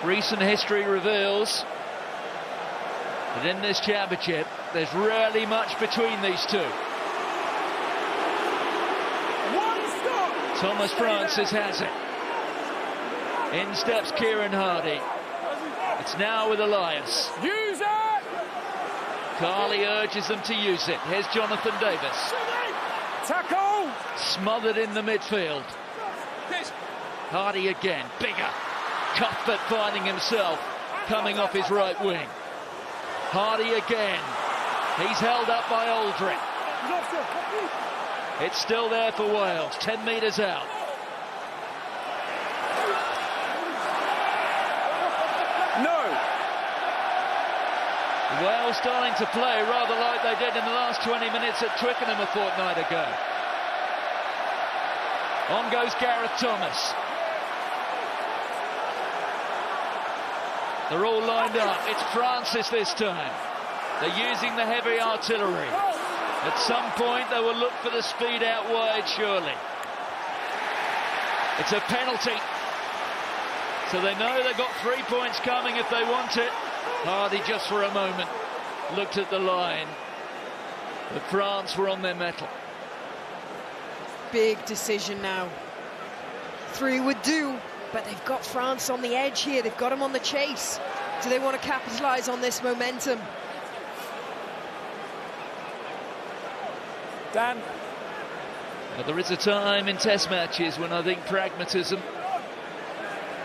Recent history reveals that in this championship, there's rarely much between these two. Thomas Francis has it. In steps Kieran Hardy. It's now with Elias. Use it! Carly urges them to use it. Here's Jonathan Davis. Tackle! Smothered in the midfield. Hardy again. Biggar. Cuthbert finding himself coming off his right wing. Hardy again. He's held up by Aldrin. It's still there for Wales. 10 metres out. No! Wales starting to play rather like they did in the last 20 minutes at Twickenham a fortnight ago. On goes Gareth Thomas. They're all lined up. It's Francis this time. They're using the heavy artillery. At some point they will look for the speed out wide, surely. It's a penalty. So they know they've got 3 points coming if they want it. Hardy just for a moment looked at the line. But France were on their mettle. Big decision now. 3 would do, but they've got France on the edge here. They've got them on the chase. Do they want to capitalise on this momentum? Dan? But there is a time in test matches when I think pragmatism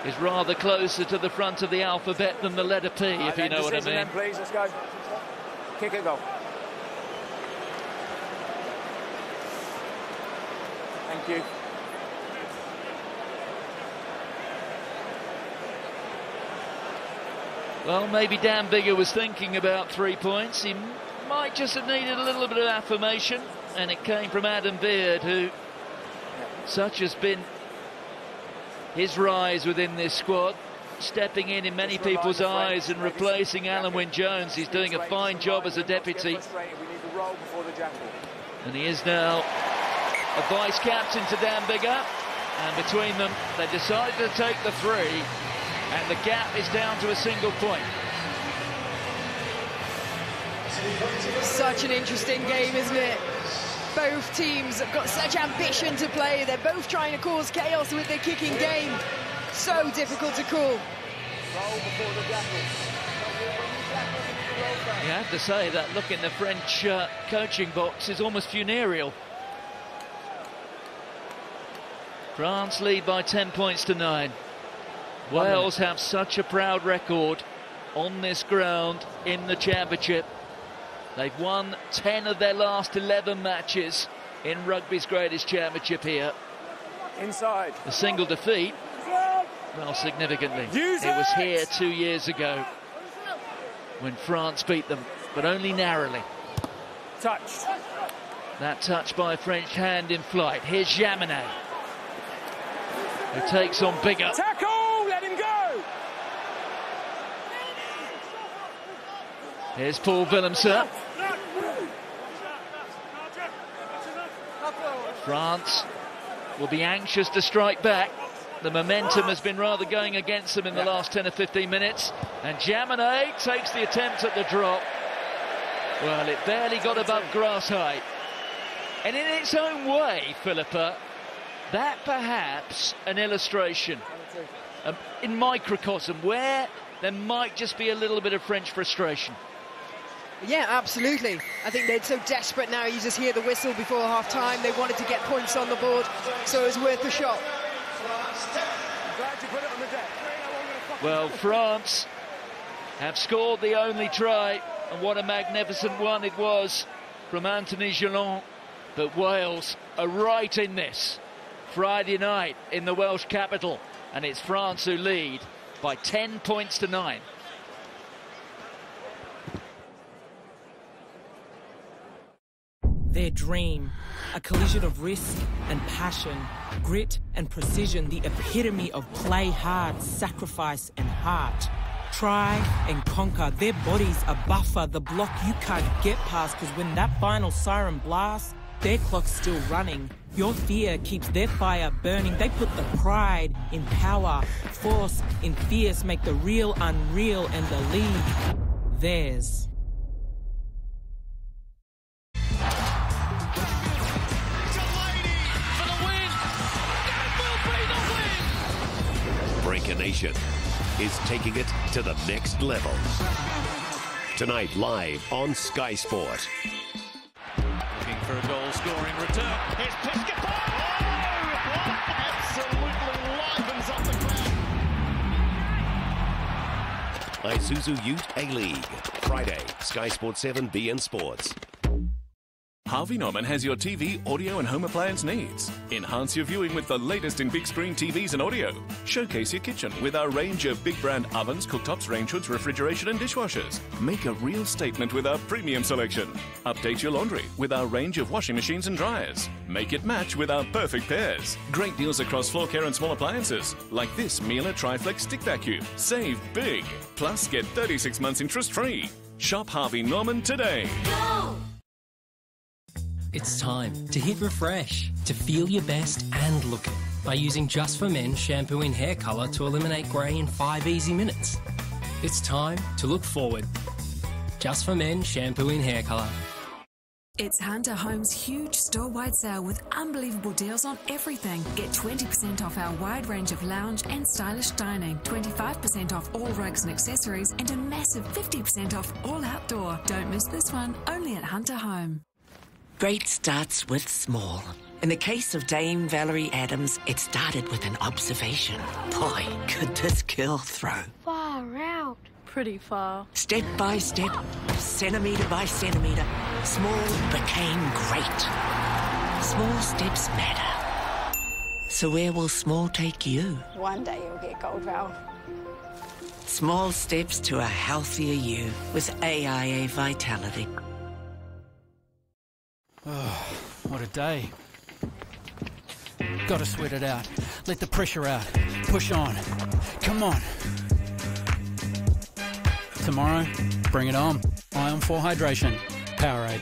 is rather closer to the front of the alphabet than the letter P, if you know what I mean. Then, please, let's go. Kick and go. Thank you. Well, maybe Dan Biggar was thinking about 3 points. He might just have needed a little bit of affirmation, and it came from Adam Beard, who such has been his rise within this squad, stepping in many people's eyes and replacing Alan Wynne-Jones. He's doing a fine job as a deputy. And he is now a vice-captain to Dan Biggar. And between them, they decided to take the 3. And the gap is down to a single point. Such an interesting game, isn't it? Both teams have got such ambition to play. They're both trying to cause chaos with their kicking game. So difficult to call. You have to say that look in the French coaching box is almost funereal. France lead by 10 points to 9. Wales have such a proud record on this ground in the championship. They've won 10 of their last 11 matches in rugby's greatest championship here. Inside. A single defeat, well, significantly. It was here 2 years ago when France beat them, but only narrowly. Touched. That touch by a French hand in flight. Here's Jaminet, who takes on Biggar. Tackle! Let him go! Here's Paul Willemse. France will be anxious to strike back. The momentum has been rather going against them in the last 10 or 15 minutes. And Jaminet takes the attempt at the drop. Well, it barely got above grass height. And in its own way, Philippa, that perhaps an illustration in microcosm where there might just be a little bit of French frustration. Yeah, absolutely. I think they're so desperate now. You just hear the whistle before half-time. They wanted to get points on the board, so it was worth the shot. Well, France have scored the only try, and what a magnificent one it was from Anthony Gillon. But Wales are right in this Friday night in the Welsh capital, and it's France who lead by 10 points to 9. Their dream, a collision of risk and passion, grit and precision, the epitome of play hard, sacrifice and heart. Try and conquer, their bodies a buffer, the block you can't get past, because when that final siren blasts, their clock's still running. Your fear keeps their fire burning. They put the pride in power, force in fierce, make the real unreal, and the league theirs. Breaker Nation is taking it to the next level. Tonight, live on Sky Sport. Looking for a goal-scoring return. Here's Piscopo! Oh, absolutely livens up the crowd. Isuzu Ute A-League. Friday, Sky Sport 7 BN Sports. Harvey Norman has your TV, audio and home appliance needs. Enhance your viewing with the latest in big screen TVs and audio. Showcase your kitchen with our range of big brand ovens, cooktops, range hoods, refrigeration and dishwashers. Make a real statement with our premium selection. Update your laundry with our range of washing machines and dryers. Make it match with our perfect pairs. Great deals across floor care and small appliances, like this Miele Triflex stick vacuum. Save big. Plus get 36 months interest free. Shop Harvey Norman today. Go! It's time to hit refresh, to feel your best and look it by using Just for Men shampoo in hair colour to eliminate grey in 5 easy minutes. It's time to look forward. Just for Men shampoo in hair colour. It's Hunter Home's huge store-wide sale with unbelievable deals on everything. Get 20% off our wide range of lounge and stylish dining, 25% off all rugs and accessories, and a massive 50% off all outdoor. Don't miss this one, only at Hunter Home. Great starts with small. In the case of Dame Valerie Adams, it started with an observation. Boy, could this girl throw. Far out. Pretty far. Step by step, centimetre by centimetre, small became great. Small steps matter. So where will small take you? One day you'll get gold, Val. Small steps to a healthier you with AIA Vitality. Oh, what a day. Gotta sweat it out. Let the pressure out. Push on. Come on. Tomorrow, bring it on. Ion 4 Hydration. Powerade.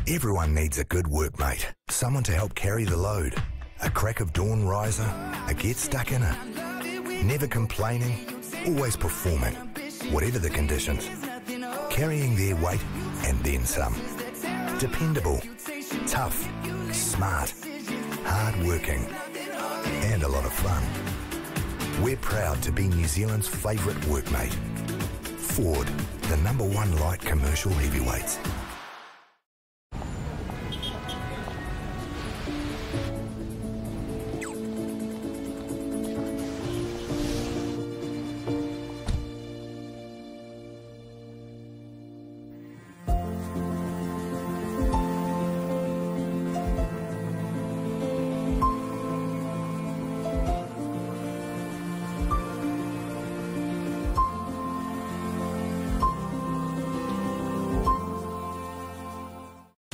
Everyone needs a good workmate. Someone to help carry the load. A crack of dawn riser. A get stuck in it. Never complaining. Always performing. Whatever the conditions. Carrying their weight and then some. Dependable, tough, smart, hard-working, and a lot of fun. We're proud to be New Zealand's favourite workmate. Ford, the #1 light commercial heavyweights.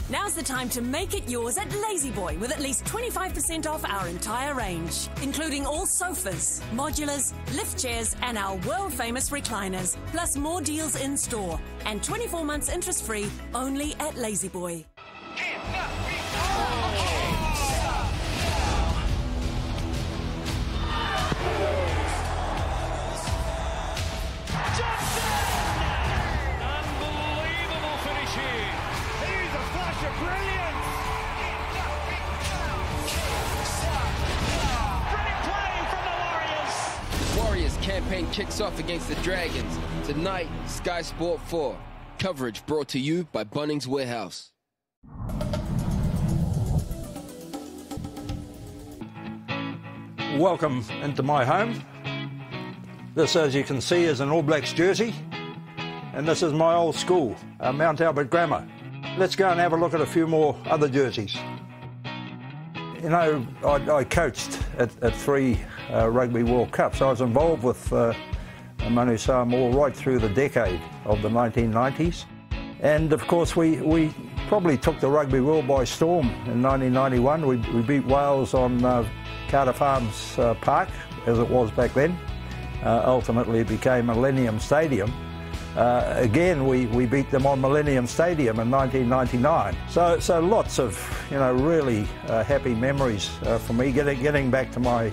Now's the time to make it yours at La-Z-Boy with at least 25% off our entire range, including all sofas, modulars, lift chairs and our world-famous recliners, plus more deals in store and 24 months interest-free only at La-Z-Boy. Campaign kicks off against the Dragons tonight, Sky Sport 4. Coverage brought to you by Bunnings Warehouse. Welcome into my home. This, as you can see, is an All Blacks jersey, and this is my old school, Mount Albert Grammar. Let's go and have a look at a few more other jerseys. You know, I coached at 3 Rugby World Cups. I was involved with Manu Samoa right through the decade of the 1990s. And of course, we probably took the rugby world by storm in 1991. We beat Wales on Cardiff Arms Park, as it was back then. Ultimately, it became Millennium Stadium. Again, we beat them on Millennium Stadium in 1999. So lots of, you know, really happy memories for me, getting back to my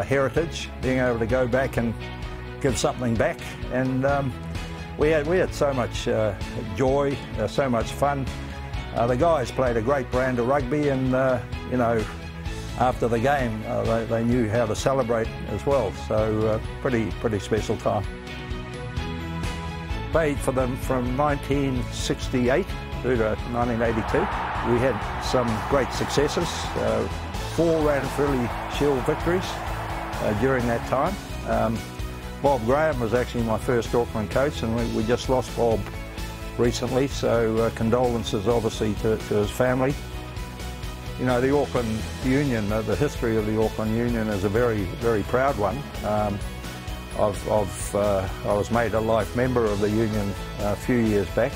heritage, being able to go back and give something back. And we had so much joy, so much fun. The guys played a great brand of rugby, and you know, after the game, they knew how to celebrate as well. So pretty special time. Played for them from 1968 through to 1982. We had some great successes, 4 Ranfurly Shield victories during that time. Bob Graham was actually my first Auckland coach, and we just lost Bob recently, so condolences obviously to his family. You know, the Auckland Union, the history of the Auckland Union is a very, very proud one. I was made a life member of the union a few years back,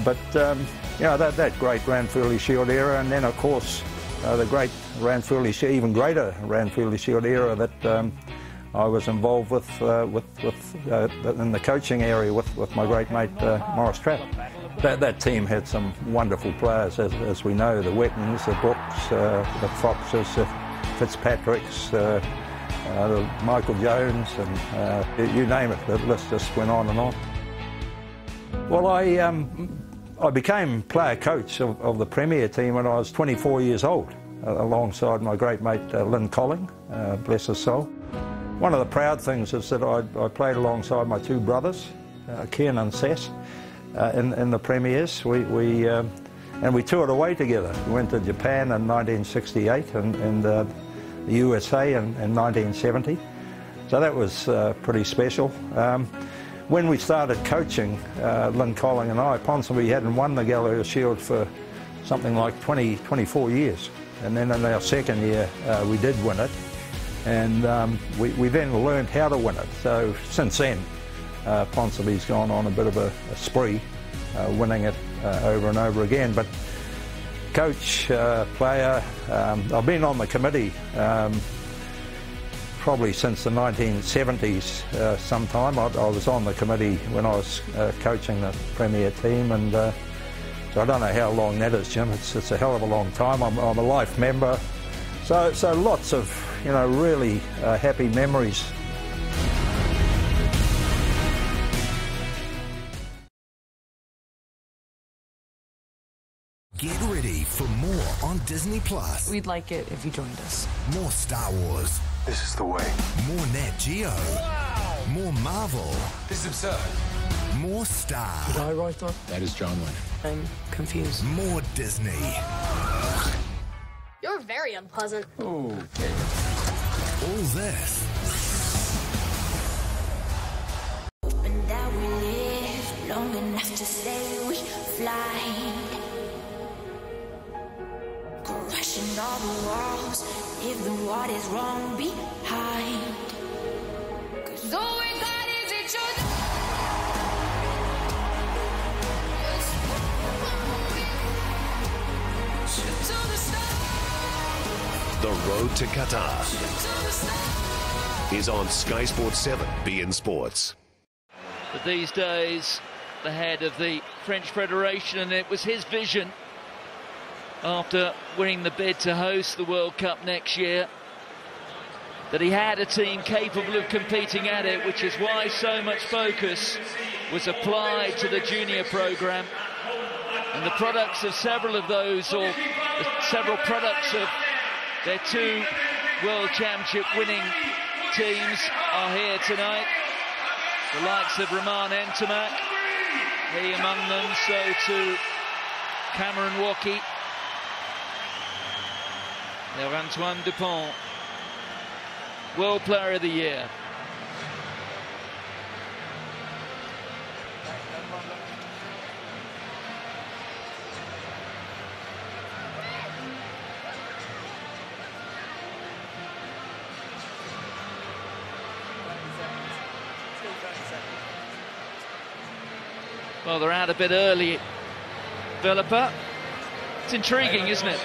but you know, that great Ranfurly Shield era, and then of course the great Ranfurly Shield, even greater Ranfurly Shield era that I was involved with in the coaching area with my great mate Morris Trapp. That team had some wonderful players, as we know, the Wettons, the Brooks, the Foxes, the Fitzpatricks, Michael Jones, and you name it. The list just went on and on. Well, I became player coach of the Premier team when I was 24 years old, alongside my great mate Lynn Colling, bless his soul. One of the proud things is that I played alongside my 2 brothers, Ken and Sess, in the Premiers. And we toured away together. We went to Japan in 1968 and the USA in 1970. So that was pretty special. When we started coaching, Lynn Colling and I, Ponsonby hadn't won the Gallagher Shield for something like 24 years. And then in our second year, we did win it. And we then learned how to win it. So since then, Ponsonby's gone on a bit of a spree, winning it over and over again. But coach, player, I've been on the committee probably since the 1970s sometime. I was on the committee when I was coaching the Premier team, and so I don't know how long that is, Jim. It's a hell of a long time. I'm a life member. So lots of, you know, really happy memories. Get ready for more on Disney Plus. We'd like it if you joined us. More Star Wars. This is the way. More Nat Geo. Wow. More Marvel. This is absurd. More Star. Did I write that? That is John Wayne. I'm confused. More Disney. You're very unpleasant. Okay. All this. And that we live long enough to say we fly. Crushing all the walls, leaving what is wrong behind. 'Cause all we got is each other. The road to Qatar is on Sky Sports 7, beIN Sports. But these days, the head of the French Federation, and it was his vision after winning the bid to host the World Cup next year, that he had a team capable of competing at it, which is why so much focus was applied to the junior programme. And the products of several of those, or several products of their 2 World Championship winning teams, are here tonight. The likes of Romain Ntamack, He among them, so to Cameron Woki. Now Antoine Dupont, World Player of the Year. Well, they're out a bit early, Philippa. It's intriguing, isn't it?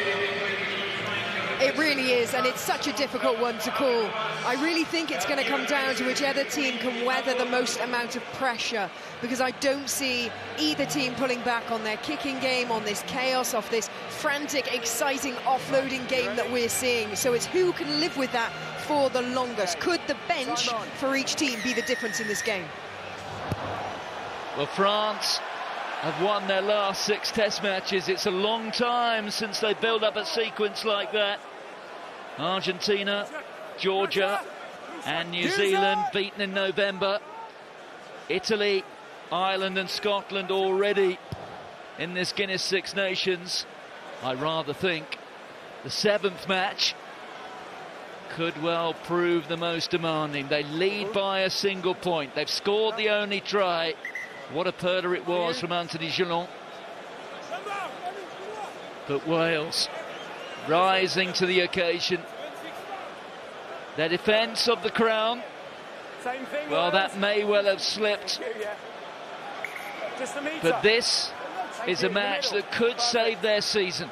It really is, and it's such a difficult one to call. I really think it's going to come down to whichever team can weather the most amount of pressure, because I don't see either team pulling back on their kicking game, on this chaos, off this frantic, exciting offloading game that we're seeing. So it's who can live with that for the longest. Could the bench for each team be the difference in this game? Well, France have won their last 6 test matches. It's a long time since they built up a sequence like that. Argentina, Georgia and New Zealand beaten in November. Italy, Ireland and Scotland already in this Guinness Six Nations. I rather think the 7th match could well prove the most demanding. They lead by a single point. They've scored the only try. What a perder it was from Anthony Gillon. But Wales rising to the occasion. Their defence of the crown, well, that may well have slipped. But this is a match that could save their season.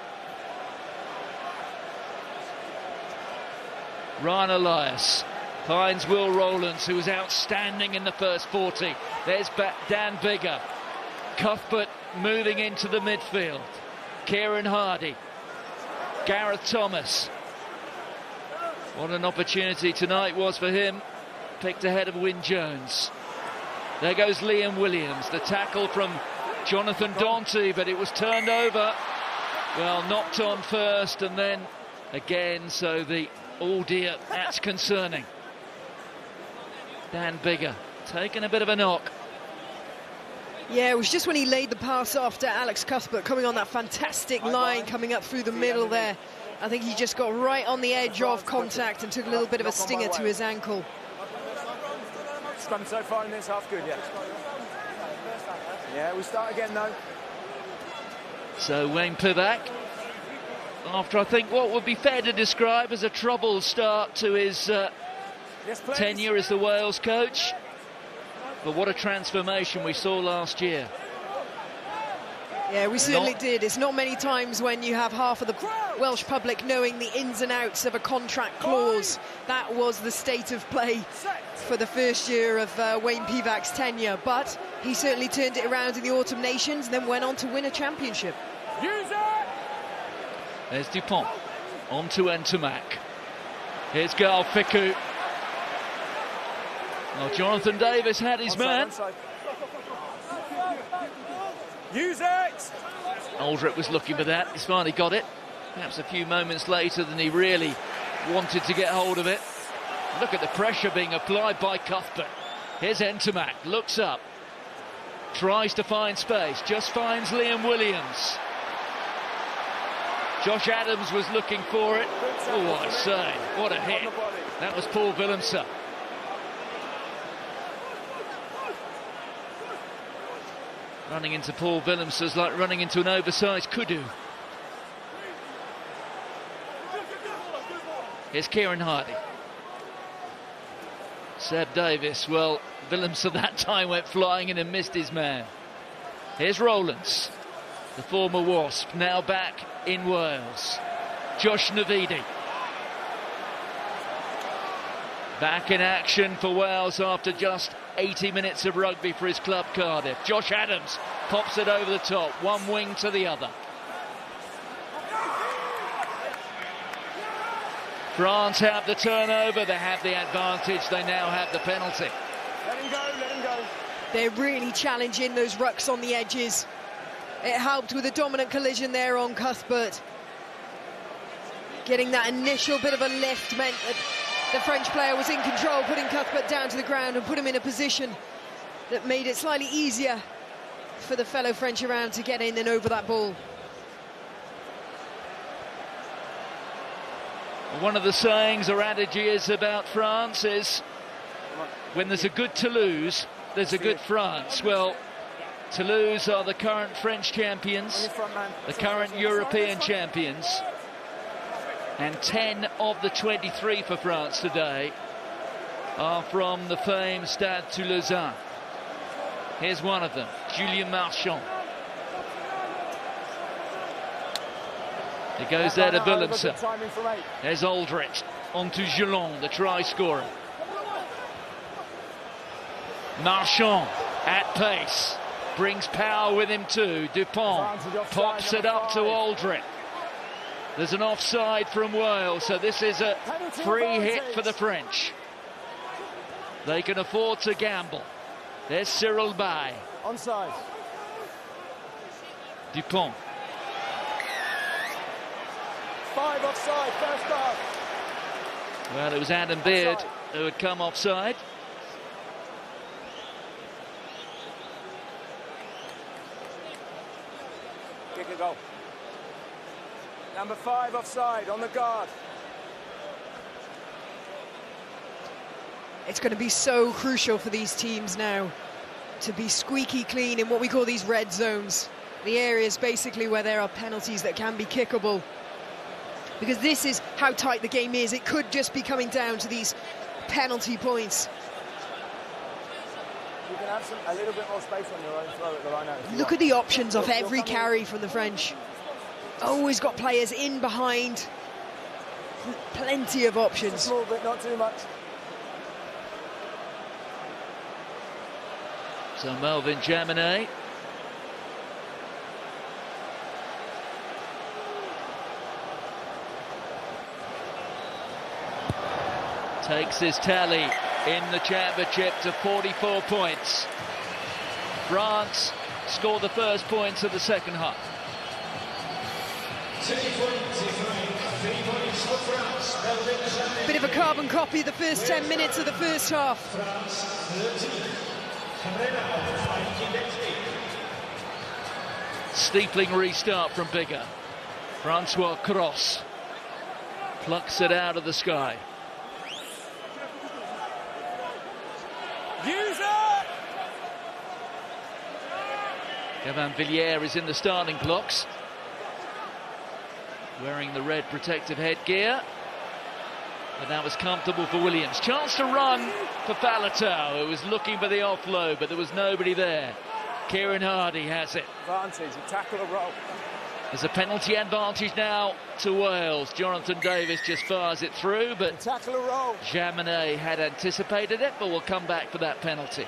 Ryan Elias finds Will Rowlands, who was outstanding in the first 40. There's Dan Biggar. Cuthbert moving into the midfield. Kieran Hardy. Gareth Thomas. What an opportunity tonight was for him. Picked ahead of Wyn Jones. There goes Liam Williams. The tackle from Jonathan Danty, but it was turned over. Well, knocked on first and then again, so the oh dear, that's concerning. Dan Biggar taking a bit of a knock. Yeah, it was just when he laid the pass off to Alex Cuthbert, coming on that fantastic line, coming up through the middle there. I think he just got right on the edge of contact and took a little bit of a stinger to his ankle. Scrum so far in this half, good, yeah. Yeah, we start again though. So Wayne Pivac, after I think what would be fair to describe as a troubled start to his tenure as the Wales coach. But what a transformation we saw last year. Yeah, we certainly did. It's not many times when you have half of the Welsh public knowing the ins and outs of a contract clause. That was the state of play for the first year of Wayne Pivac's tenure. But he certainly turned it around in the Autumn Nations and then went on to win a championship. There's Dupont. On to Ntomac. Here's Gaël Fickou. Well, Jonathan Davis had his man. Use it! Aldrich was looking for that. He's finally got it. Perhaps a few moments later than he really wanted to get hold of it. Look at the pressure being applied by Cuthbert. Here's Ntomac. Looks up. Tries to find space. Just finds Liam Williams. Josh Adams was looking for it. Oh, I say, what a hit. That was Paul Willemse. Running into Paul Willemse is like running into an oversized kudu. Here's Kieran Hardy. Seb Davis, well, Willemse that time went flying in and missed his man. Here's Rowlands, the former Wasp, now back in Wales. Josh Navidi. Back in action for Wales after just 80 minutes of rugby for his club Cardiff. Josh Adams pops it over the top, one wing to the other. France have the turnover, they have the advantage, they now have the penalty. Let him go, let him go. They're really challenging those rucks on the edges. It helped with a dominant collision there on Cuthbert. Getting that initial bit of a lift meant that the French player was in control, putting Cuthbert down to the ground and put him in a position that made it slightly easier for the fellow French around to get in and over that ball. One of the sayings or adages about France is, when there's a good Toulouse, there's a good France. Well, Toulouse are the current French champions, the current European champions, and 10 of the 23 for France today are from the famed Stade Toulousain. Here's one of them, Julien Marchand. He goes there to Willemse. There's Aldrit, on to Gelon, the try scorer. Marchand at pace, brings power with him too. Dupont pops it up to Aldrit. There's an offside from Wales, so this is a free hit for the French. They can afford to gamble. There's Cyril Bay. Onside. Dupont. 5 offside, first half. Well, it was Adam Beard who had come offside. Kick a goal. Number 5 offside, on the guard. It's going to be so crucial for these teams now to be squeaky clean in what we call these red zones. The areas basically where there are penalties that can be kickable. Because this is how tight the game is. It could just be coming down to these penalty points. You can have a little bit more space on your own throw at the line out. Look at the options off every carry from the French. Always got players in behind. Plenty of options. Just a small bit, not too much. So Melvin Jaminet. Takes his tally in the championship to 44 points. France scored the first points of the second half. Bit of a carbon copy of the first 10 minutes of the first half. Steepling restart from Bigger. Francois Cross plucks it out of the sky. Use it! Gavin Villiers is in the starting blocks, wearing the red protective headgear. And that was comfortable for Williams. Chance to run for Faletau, who was looking for the offload, but there was nobody there. Kieran Hardy has it. Advantage, a tackle, a roll. There's a penalty advantage now to Wales. Jonathan Davis just fires it through, but Jaminet had anticipated it, but we'll come back for that penalty.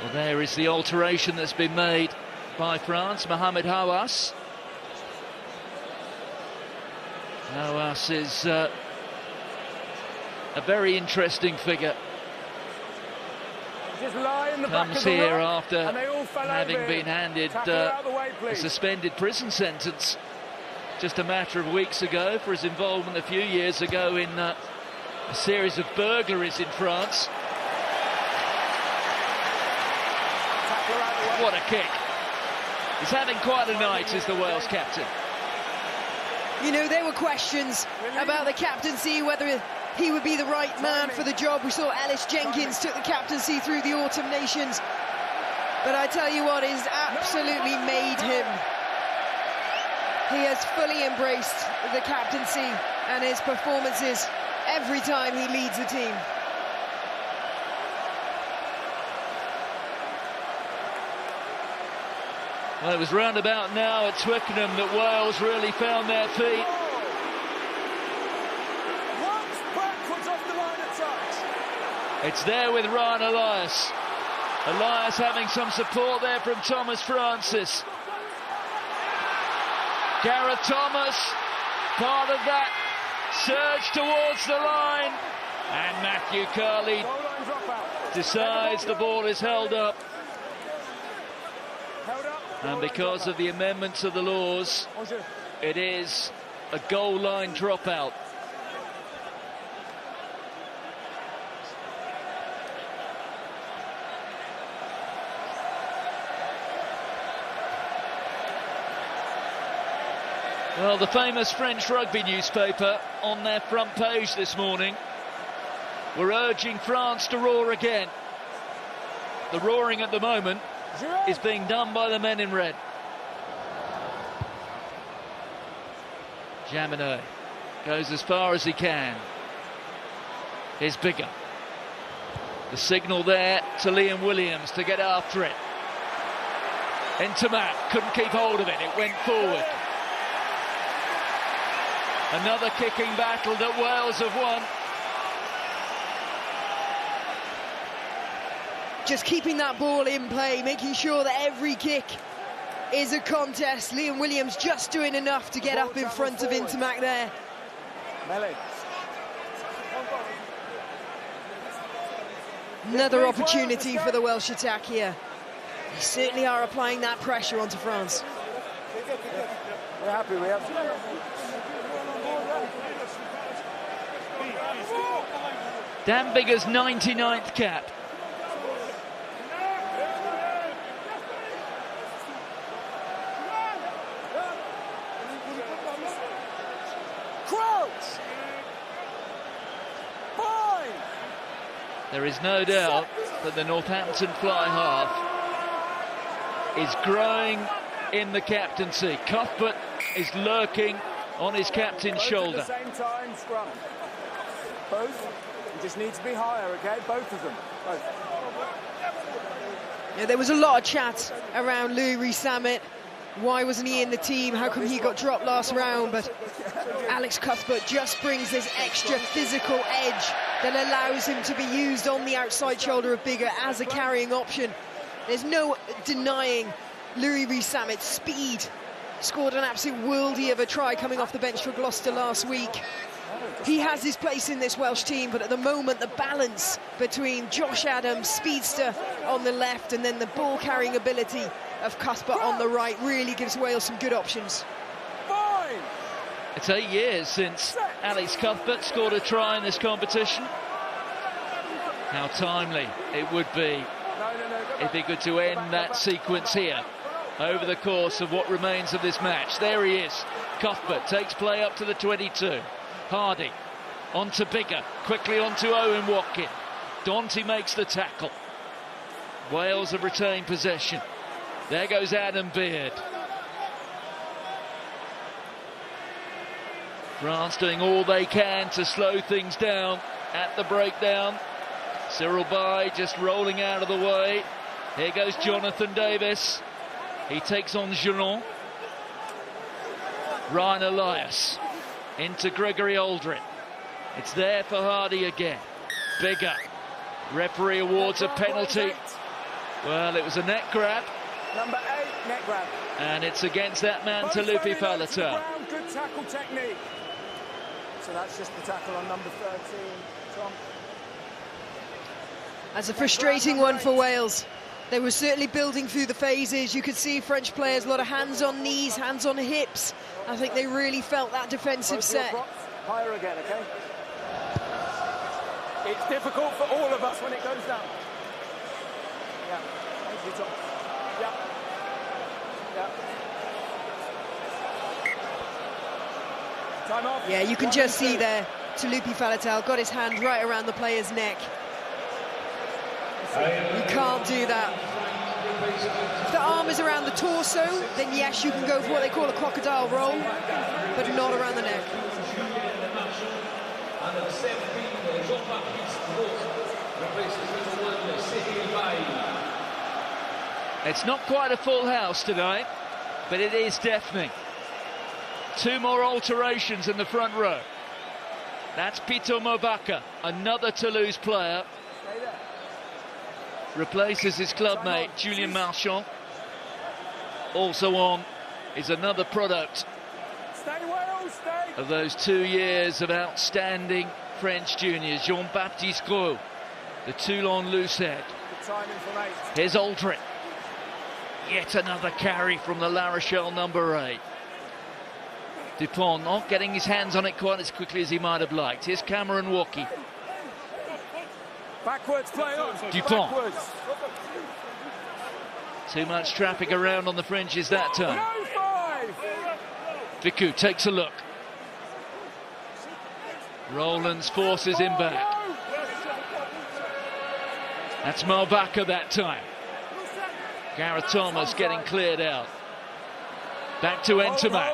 Well, there is the alteration that's been made by France. Mohamed Hawass. Hawass is a very interesting figure. Comes here after having been handed a suspended prison sentence just a matter of weeks ago for his involvement a few years ago in a series of burglaries in France. What a kick. He's having quite a night as the Wales captain. You know, there were questions about the captaincy, whether he would be the right man for the job. We saw Ellis Jenkins took the captaincy through the Autumn Nations. But I tell you what, he's absolutely made him. He has fully embraced the captaincy and his performances every time he leads the team. Well, it was roundabout now at Twickenham that Wales really found their feet. It's there with Ryan Elias. Elias having some support there from Thomas Francis. Gareth Thomas, part of that surge towards the line. And Matthew Carley decides the ball is held up. And because of the amendments of the laws, it is a goal line dropout. Well, the famous French rugby newspaper on their front page this morning were urging France to roar again. The roaring at the moment is being done by the men in red. Jaminet goes as far as he can. Here's Bigger. The signal there to Liam Williams to get after it. Ntamack couldn't keep hold of it. It went forward. Another kicking battle that Wales have won. Just keeping that ball in play, making sure that every kick is a contest. Liam Williams just doing enough to get up in front of Ntamack there. Another opportunity for the Welsh attack here. They certainly are applying that pressure onto France. We're happy, we have. Dan Biggar's 99th cap. There is no doubt that the Northampton fly half is growing in the captaincy. Cuthbert is lurking on his captain's shoulder. At the same time, scrum. Both. You just need to be higher, okay? Both of them. Both. Yeah, there was a lot of chat around Louis Rees-Zammit. Why wasn't he in the team? How come he got dropped last round? But Alex Cuthbert just brings this extra physical edge that allows him to be used on the outside shoulder of Biggar as a carrying option. There's no denying Louis Rees-Zammit's speed. Scored an absolute worldie of a try coming off the bench for Gloucester last week. He has his place in this Welsh team, but at the moment the balance between Josh Adams, speedster on the left, and then the ball carrying ability of Cuthbert on the right really gives Wales some good options. It's 8 years since Alex Cuthbert scored a try in this competition. How timely it would be if he could to end that sequence here over the course of what remains of this match. There he is. Cuthbert takes play up to the 22. Hardy on to Biggar, quickly on to Owen Watkin. Dante makes the tackle. Wales have retained possession. There goes Adam Beard. France doing all they can to slow things down at the breakdown. Cyril Baille just rolling out of the way. Here goes Jonathan Davis. He takes on Geelong. Ryan Elias into Gregory Aldrin. It's there for Hardy again. Biggar. Referee awards a penalty. Well, it was a neck grab. Number 8, neck grab. And it's against that man, Talupi Faletau. Good tackle technique. So that's just the tackle on number 13, Tom. That's a frustrating one for Wales. They were certainly building through the phases. You could see French players, a lot of hands on knees, hands on hips. I think they really felt that defensive set. Higher again, okay? It's difficult for all of us when it goes down. Yeah, thank you, Tom. Yeah. Yeah. Time off. Yeah, you can just see there, Talupi Faletau got his hand right around the player's neck. You can't do that. If the arm is around the torso, then yes, you can go for what they call a crocodile roll, but not around the neck. It's not quite a full house today, but it is deafening. 2 more alterations in the front row. That's Pito Mobaka, another Toulouse player. Replaces his clubmate Julien Marchand. Also on is another product of those 2 years of outstanding French juniors, Jean-Baptiste Gros, the Toulon loosehead. Here's Aldrin. Yet another carry from the La Rochelle number 8. Dupont not getting his hands on it quite as quickly as he might have liked. Here's Cameron Walkie. Backwards play on. Dupont. Backwards. Too much traffic around on the fringes that time. Fickou takes a look. Rollins forces him back. That's Malbaka that time. Gareth Thomas getting cleared out. Back to Ntamack.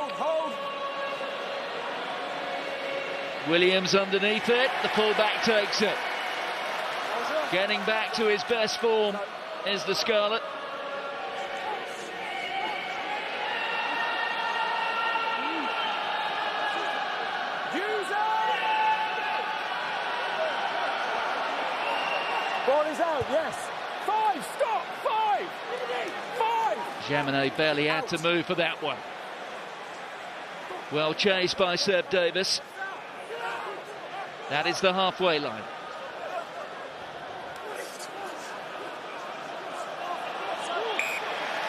Williams underneath it. The fullback takes it. Getting back to his best form is the Scarlet. Ball is out, yes. 5, stop, 5. Jaminet barely had to move for that one. Well chased by Seb Davis. That is the halfway line.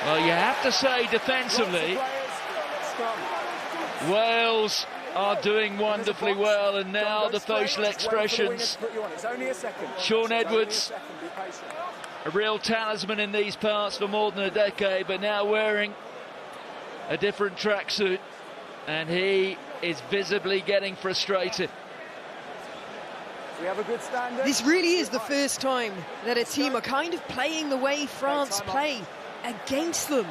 Well, you have to say defensively, Wales are doing wonderfully well, and now the facial expressions. Shaun Edwards, a real talisman in these parts for more than a decade, but now wearing a different tracksuit, and he is visibly getting frustrated. We have a good standard. This really is the first time that a team are kind of playing the way France play against them.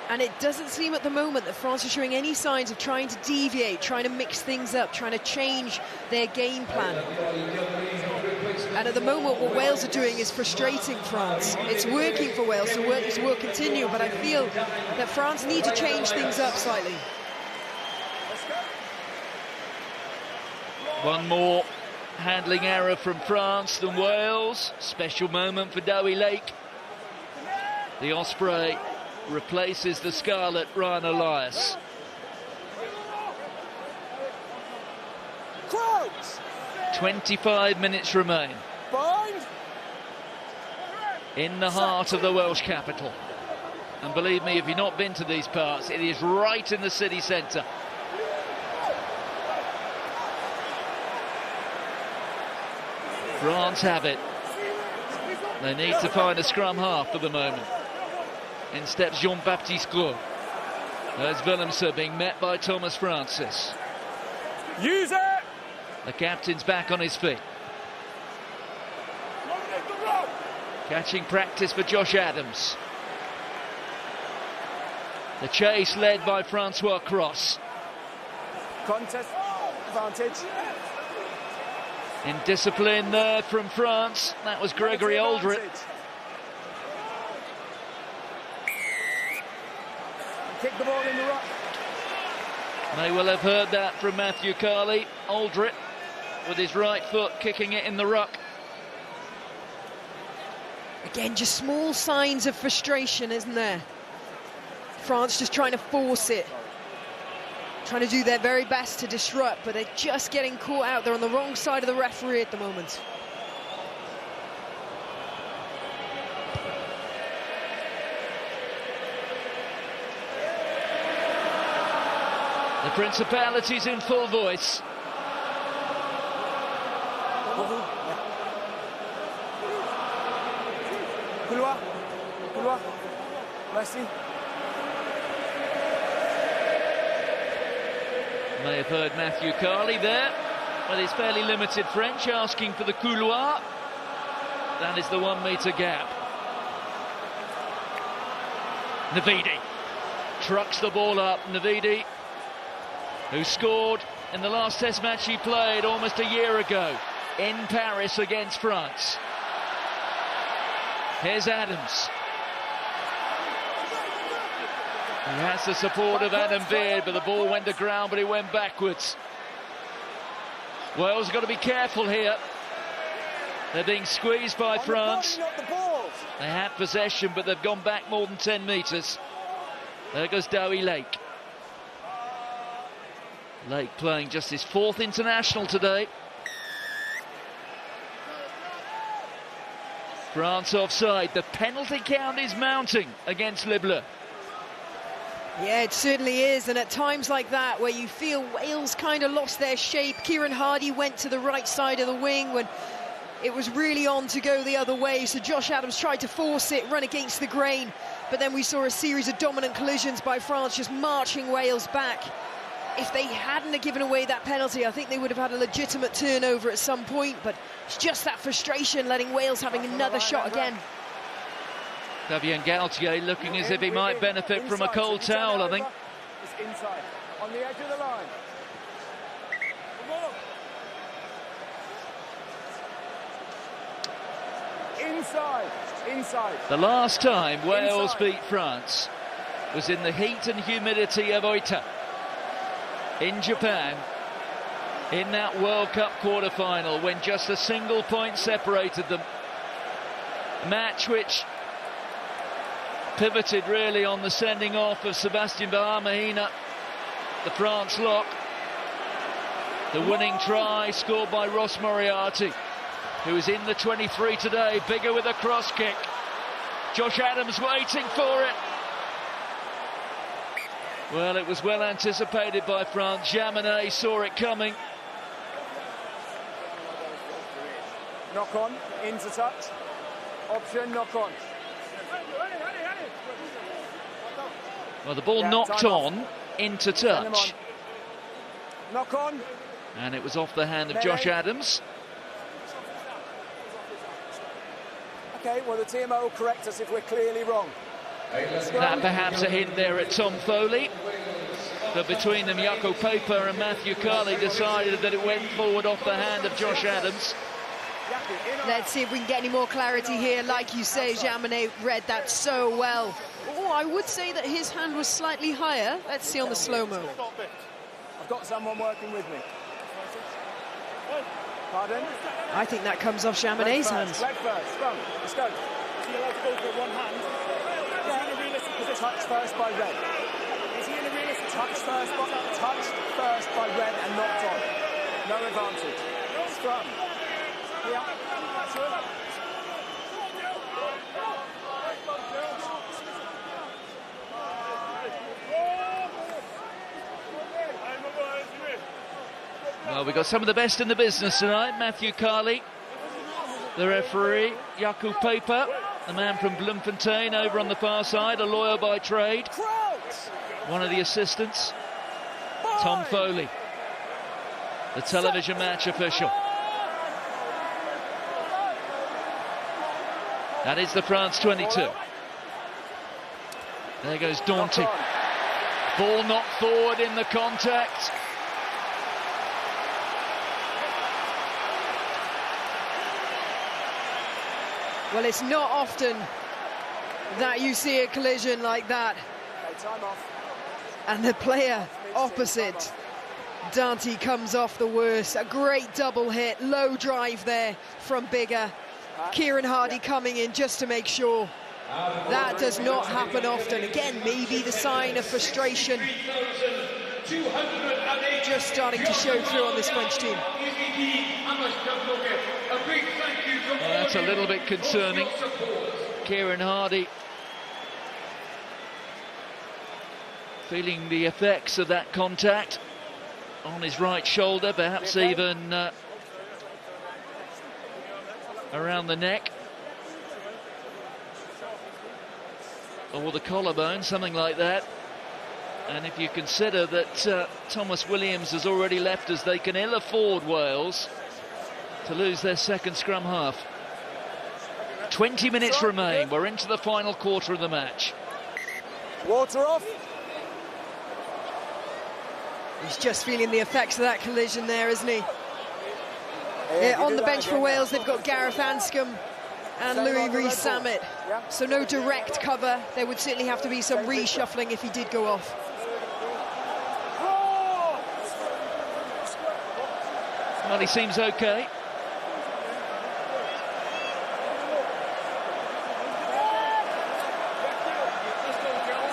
And it doesn't seem at the moment that France are showing any signs of trying to deviate, trying to mix things up, trying to change their game plan. And at the moment, what Wales are doing is frustrating France. It's working for Wales, so this will continue, but I feel that France need to change things up slightly. One more handling error from France than Wales. Special moment for Dowie Lake. The Osprey replaces the Scarlet, Ryan Elias. Crouch. 25 minutes remain. Bind. In the heart of the Welsh capital. And believe me, if you've not been to these parts, it is right in the city centre. France have it. They need to find a scrum half for the moment. In steps Jean-Baptiste Gros. There's Willemse being met by Thomas Francis. Use it! The captain's back on his feet. Catching practice for Josh Adams. The chase led by Francois Cross. Contest advantage. In discipline there from France. That was Gregory Aldrit. Kick the ball in the ruck. They will have heard that from Matthew Carley. Aldrit with his right foot kicking it in the ruck. Again, just small signs of frustration, isn't there? France just trying to force it. Trying to do their very best to disrupt, but they're just getting caught out. They're on the wrong side of the referee at the moment. The Principality's in full voice. Couloir. Couloir. Merci. May have heard Matthew Carley there with his fairly limited French asking for the couloir. That is the 1 metre gap. Navidi trucks the ball up. Navidi, who scored in the last test match he played almost a year ago in Paris against France. Here's Adams. He has the support of Adam Beard, but the ball went to ground, but it went backwards. Wales have got to be careful here. They're being squeezed by France. They had possession, but they've gone back more than 10 metres. There goes Dowie Lake. Lake playing just his 4th international today. France offside. The penalty count is mounting against Le Bleu. Yeah, it certainly is, and at times like that where you feel Wales kind of lost their shape, Kieran Hardy went to the right side of the wing when it was really on to go the other way, so Josh Adams tried to force it, run against the grain, but then we saw a series of dominant collisions by France just marching Wales back. if they hadn't have given away that penalty, I think they would have had a legitimate turnover at some point, but it's just that frustration letting Wales having another shot again. Fabien Galtier looking as if he might benefit from a cold towel, I think. It's inside, on the edge of the line. Inside. The last time Wales beat France was in the heat and humidity of Ota in Japan in that World Cup quarter-final when just a single point separated them. A match which pivoted really on the sending off of Sébastien Bahar-Mahina, the France lock. The winning try scored by Ross Moriarty, who is in the 23 today. Bigger with a cross kick. Josh Adams waiting for it. Well, it was well anticipated by France. Jaminet saw it coming. Knock on, into touch. Option, knock on. Well, the ball knocked on, into touch. Knock on. And it was off the hand of Josh Adams. Okay, well, the TMO will correct us if we're clearly wrong. That perhaps a hint there at Tom Foley. But between them, Jaco Peyper and Matthew Carley decided that it went forward off the hand of Josh Adams. Let's see if we can get any more clarity here. Like you say, Jaminet read that so well. Oh, I would say that his hand was slightly higher. Let's see on the slow-mo. I've got someone working with me. Pardon? I think that comes off Jaminet's hands. Leg first, run. Let's go. Is he allowed to go for one hand? Is he in a realistic position? Touch first by Red. Is he in a realistic touched first by Red and knocked on. No advantage. Scrum. Yeah. That's it. Well, we've got some of the best in the business tonight. Matthew Carley, the referee. Jaco Peyper, the man from Bloemfontein over on the far side, a lawyer by trade. One of the assistants, Tom Foley, the television match official. That is the France 22. There goes Daunty. Ball knocked forward in the contact. Well, it's not often that you see a collision like that. And the player opposite, Daunty, comes off the worst. A great double hit, low drive there from Biggar. Kieran Hardy coming in just to make sure. That does not happen often. Again, maybe the sign of frustration just starting to show through on this French team. Well, that's a little bit concerning. Kieran Hardy feeling the effects of that contact on his right shoulder, perhaps even around the neck or the collarbone, something like that. And if you consider that Thomas Williams has already left us, they can ill afford Wales to lose their second scrum half. 20 minutes remain. We're into the final quarter of the match. Water off. He's just feeling the effects of that collision there, isn't he? Yeah, on the bench for Wales, they've got Gareth Anscombe and Louis Rees-Zammit. So no direct cover. There would certainly have to be some reshuffling if he did go off. Well, he seems okay.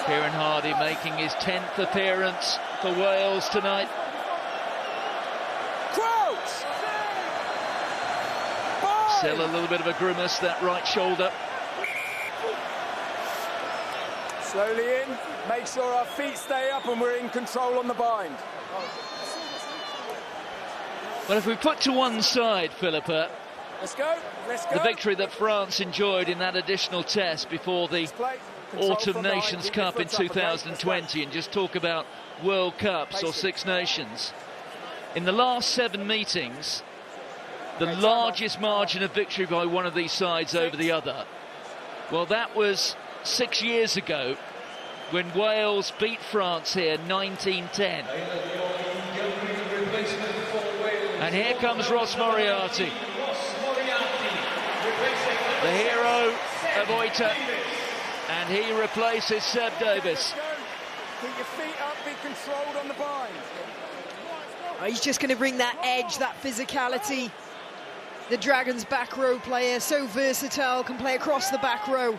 Kieran Hardy making his 10th appearance for Wales tonight. Still a little bit of a grimace, that right shoulder. Slowly in, make sure our feet stay up and we're in control on the bind. Well, if we put to one side, Philippa, let's go. The victory that France enjoyed in that additional test before the Autumn Nations Cup in 2020, and just talk about World Cups or Six Nations. In the last 7 meetings, the largest margin of victory by one of these sides over the other, well, that was 6 years ago when Wales beat France here, 1910. And here comes Ross Moriarty, the hero of Oita, and he replaces Seb Davis. Keep your feet up, be controlled on the bind. Oh, he's just going to bring that edge, that physicality. The Dragons back row player, so versatile, can play across the back row.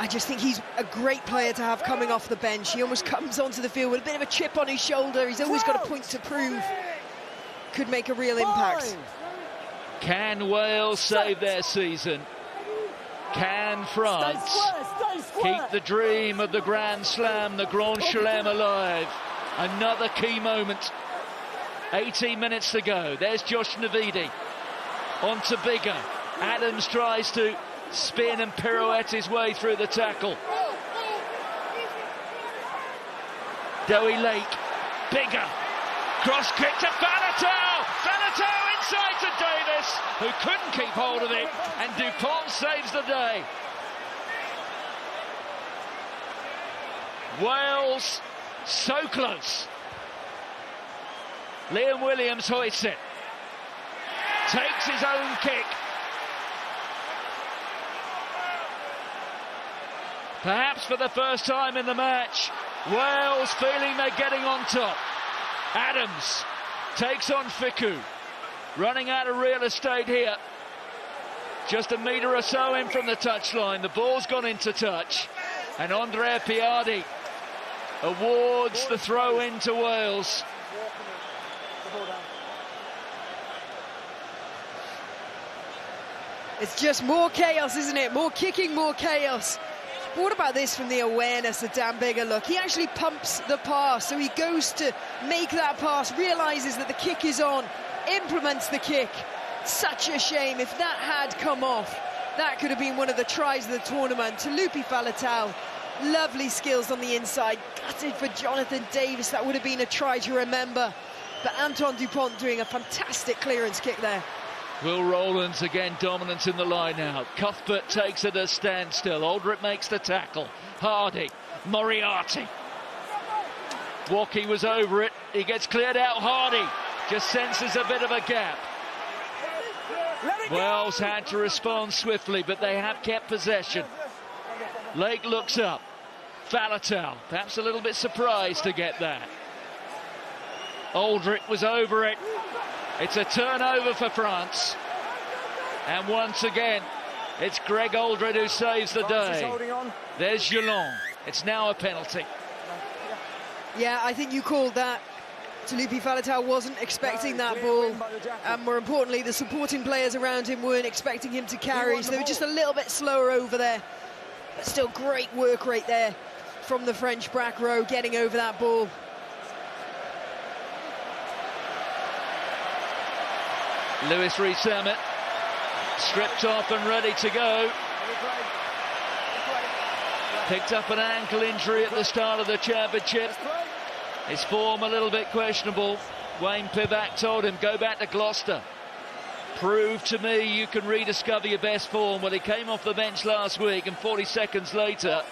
I just think he's a great player to have coming off the bench. He almost comes onto the field with a bit of a chip on his shoulder. He's always got a point to prove. Could make a real impact. Can Wales save their season? Can France keep the dream of the Grand Slam, the Grand Chelem, alive? Another key moment. 18 minutes to go. There's Josh Navidi on to Biggar. Adams tries to spin and pirouette his way through the tackle. Dowie Lake, Biggar, cross kick to Faletau. Faletau inside to Davis, who couldn't keep hold of it, and Dupont saves the day. Wales so close. Liam Williams hoists it, takes his own kick. Perhaps for the first time in the match, Wales feeling they're getting on top. Adams takes on Fickou, running out of real estate here. Just a metre or so in from the touchline. The ball's gone into touch, and Andrea Piardi awards the throw-in to Wales. It's just more chaos, isn't it? More kicking, more chaos. But what about this from the awareness of Dan Biggar? Look, he actually pumps the pass, so he goes to make that pass, realises that the kick is on, implements the kick. Such a shame. If that had come off, that could have been one of the tries of the tournament. Talupi Faletau, lovely skills on the inside. Gutted for Jonathan Davis. That would have been a try to remember. But Antoine Dupont doing a fantastic clearance kick there. Will Rowlands again dominant in the line now. Cuthbert takes it at a standstill. Aldrich makes the tackle. Hardy, Moriarty. Walkie was over it. He gets cleared out. Hardy just senses a bit of a gap. Wales had to respond swiftly, but they have kept possession. Lake looks up. Faletau, perhaps a little bit surprised to get that. Aldrich was over it. It's a turnover for France. And once again, it's Greg Aldred who saves the day. There's Gelon. It's now a penalty. Yeah, I think you called that. Talupi Faletau wasn't expecting that ball. And more importantly, the supporting players around him weren't expecting him to carry. So they were just a little bit slower over there. But still great work right there from the French back row, getting over that ball. Louis Rees-Zammit stripped off and ready to go. Picked up an ankle injury at the start of the championship. His form a little bit questionable. Wayne Pivac told him, go back to Gloucester. Prove to me you can rediscover your best form. Well, he came off the bench last week and 40 seconds later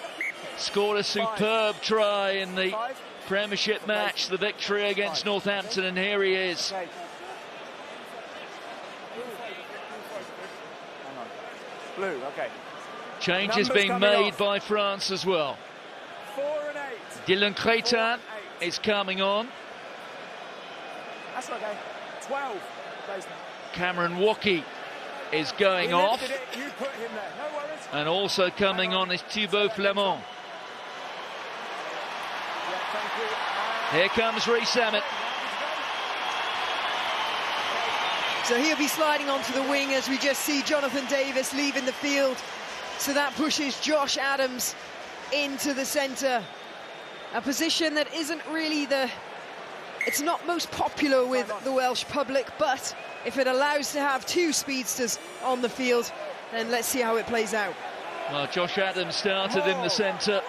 scored a superb try in the Premiership match, the victory against Northampton, and here he is. Blue, okay. Changes being made by France as well. 4 and 8. Dylan Crétin is coming on. That's okay. 12. Cameron Walkie is going off. You put him there. No worries. And also coming on is Thibaut Flamand. Here comes Rees-Zammit. So he'll be sliding onto the wing as we just see Jonathan Davis leaving the field. So that pushes Josh Adams into the centre. A position that isn't really it's not most popular with the Welsh public, but if it allows to have two speedsters on the field, then let's see how it plays out. Well, Josh Adams started in the centre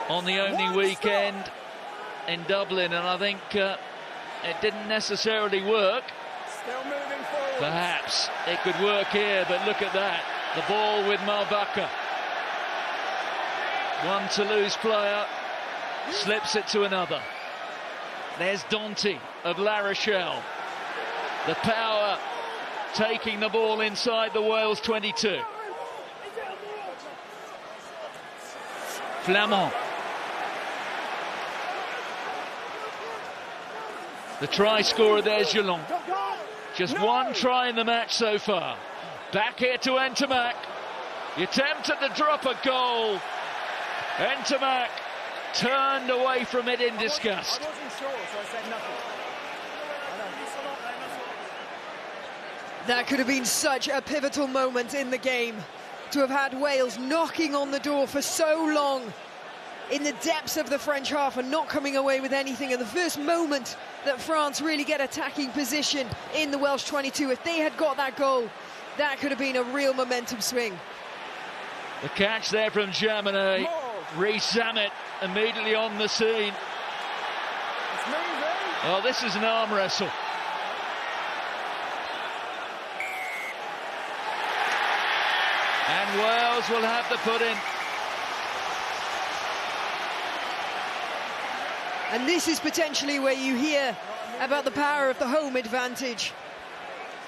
on the only weekend in Dublin, and I think it didn't necessarily work. Still moving forward. Perhaps it could work here, but look at that. The ball with Mabaka. One Toulouse player slips it to another. There's Dante of La Rochelle. The power taking the ball inside the Wales 22. Flamand. The try scorer there, Gelon. Just one try in the match so far. Back here to Ntamack. He attempted to drop a goal. Ntamack turned away from it in disgust. I wasn't sure, so I said nothing. That could have been such a pivotal moment in the game, to have had Wales knocking on the door for so long in the depths of the French half and not coming away with anything. And the first moment that France really get attacking position in the Welsh 22, if they had got that goal, that could have been a real momentum swing. The catch there from Germany. Reece Zammit immediately on the scene. Oh, this is an arm wrestle. And Wales will have the put-in. And this is potentially where you hear about the power of the home advantage.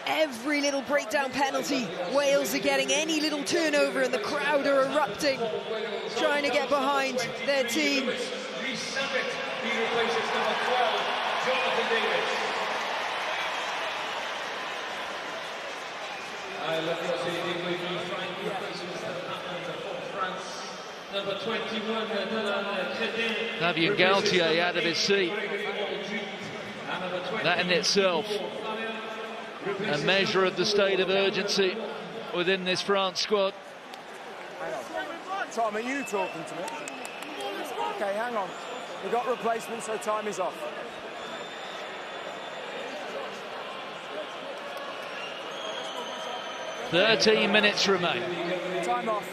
Every little breakdown penalty, Wales are getting any little turnover and the crowd are erupting, trying to get behind their team. Number 21, Fabien Galtier out of his seat. That in itself a measure of the state of urgency within this France squad. Tom, are you talking to me? Okay, hang on. We've got replacements, so time is off. "13 minutes remain. Time off.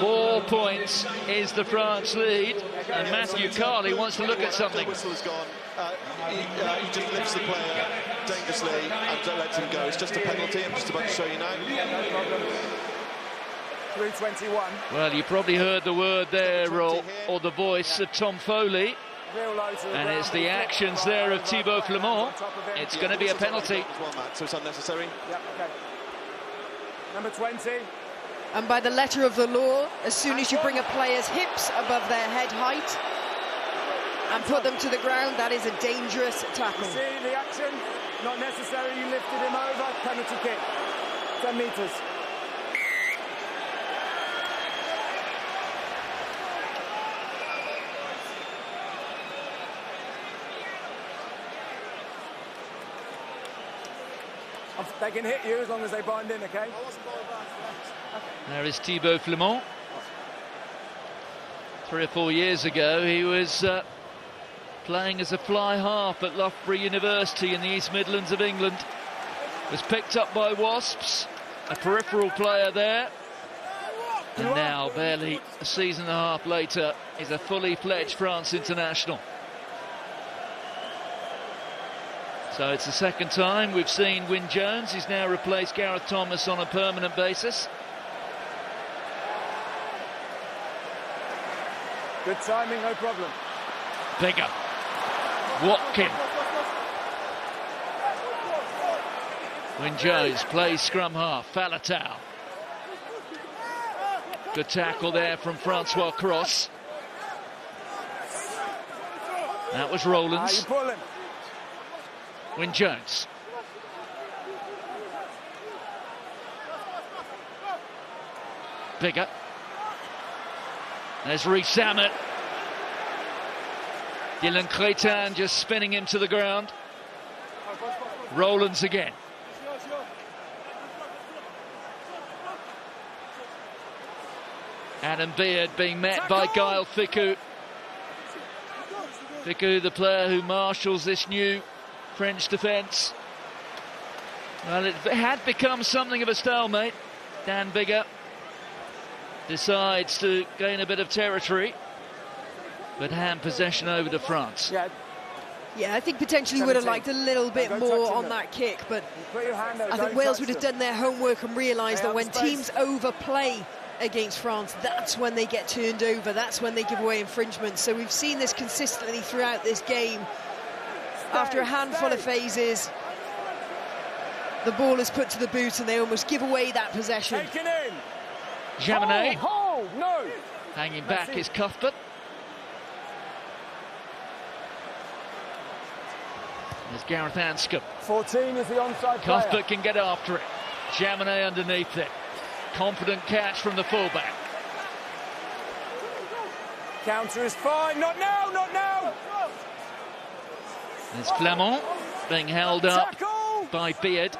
4 points is the France lead, and Matthew Carley wants to look at something. The whistle has gone. He just lifts the player dangerously and lets him go. It's just a penalty. I'm just about to show you now. 3:21. Well, you probably heard the word there, or the voice of Tom Foley. And it's the actions there of Thibaut Flamand. It's going to be a penalty. So it's unnecessary. Yep, okay. Number 20. And by the letter of the law, as soon as you bring a player's hips above their head height and put them to the ground, that is a dangerous tackle. You see the action? Not necessary. You lifted him over. Penalty kick. 10 metres. They can hit you as long as they bind in, okay? There is Thibaut Flamand. 3 or 4 years ago, he was playing as a fly half at Loughborough University in the East Midlands of England. Was picked up by Wasps, a peripheral player there. And now, barely a season and a half later, he's a fully fledged France international. So it's the second time we've seen Wyn Jones. He's now replaced Gareth Thomas on a permanent basis. Good timing, no problem. Bigger. Watkin. Wyn Jones plays scrum half. Faletau. Good tackle there from Francois Cross. That was Rowlands. Wyn Jones. Bigger. There's Reece Zammit. Dylan Crétin just spinning him to the ground. Rowlands again. Adam Beard being met by Gaël Fickou. Fickou, the player who marshals this new French defence. Well, it had become something of a stalemate. Dan Biggar decides to gain a bit of territory. but hand possession over to France. Yeah, I think potentially would have liked a little bit more on that kick, but I think Wales would have done their homework and realised that when teams overplay against France, that's when they get turned over, that's when they give away infringements. So we've seen this consistently throughout this game. After a handful of phases, the ball is put to the boot and they almost give away that possession. Jaminet. No. Hanging back is Cuthbert. There's Gareth Anscombe. 14 is the onside player. Cuthbert can get after it. Jaminet underneath it. Confident catch from the fullback. Counter is fine. Not now, not now. There's Flamand being held up by Beard.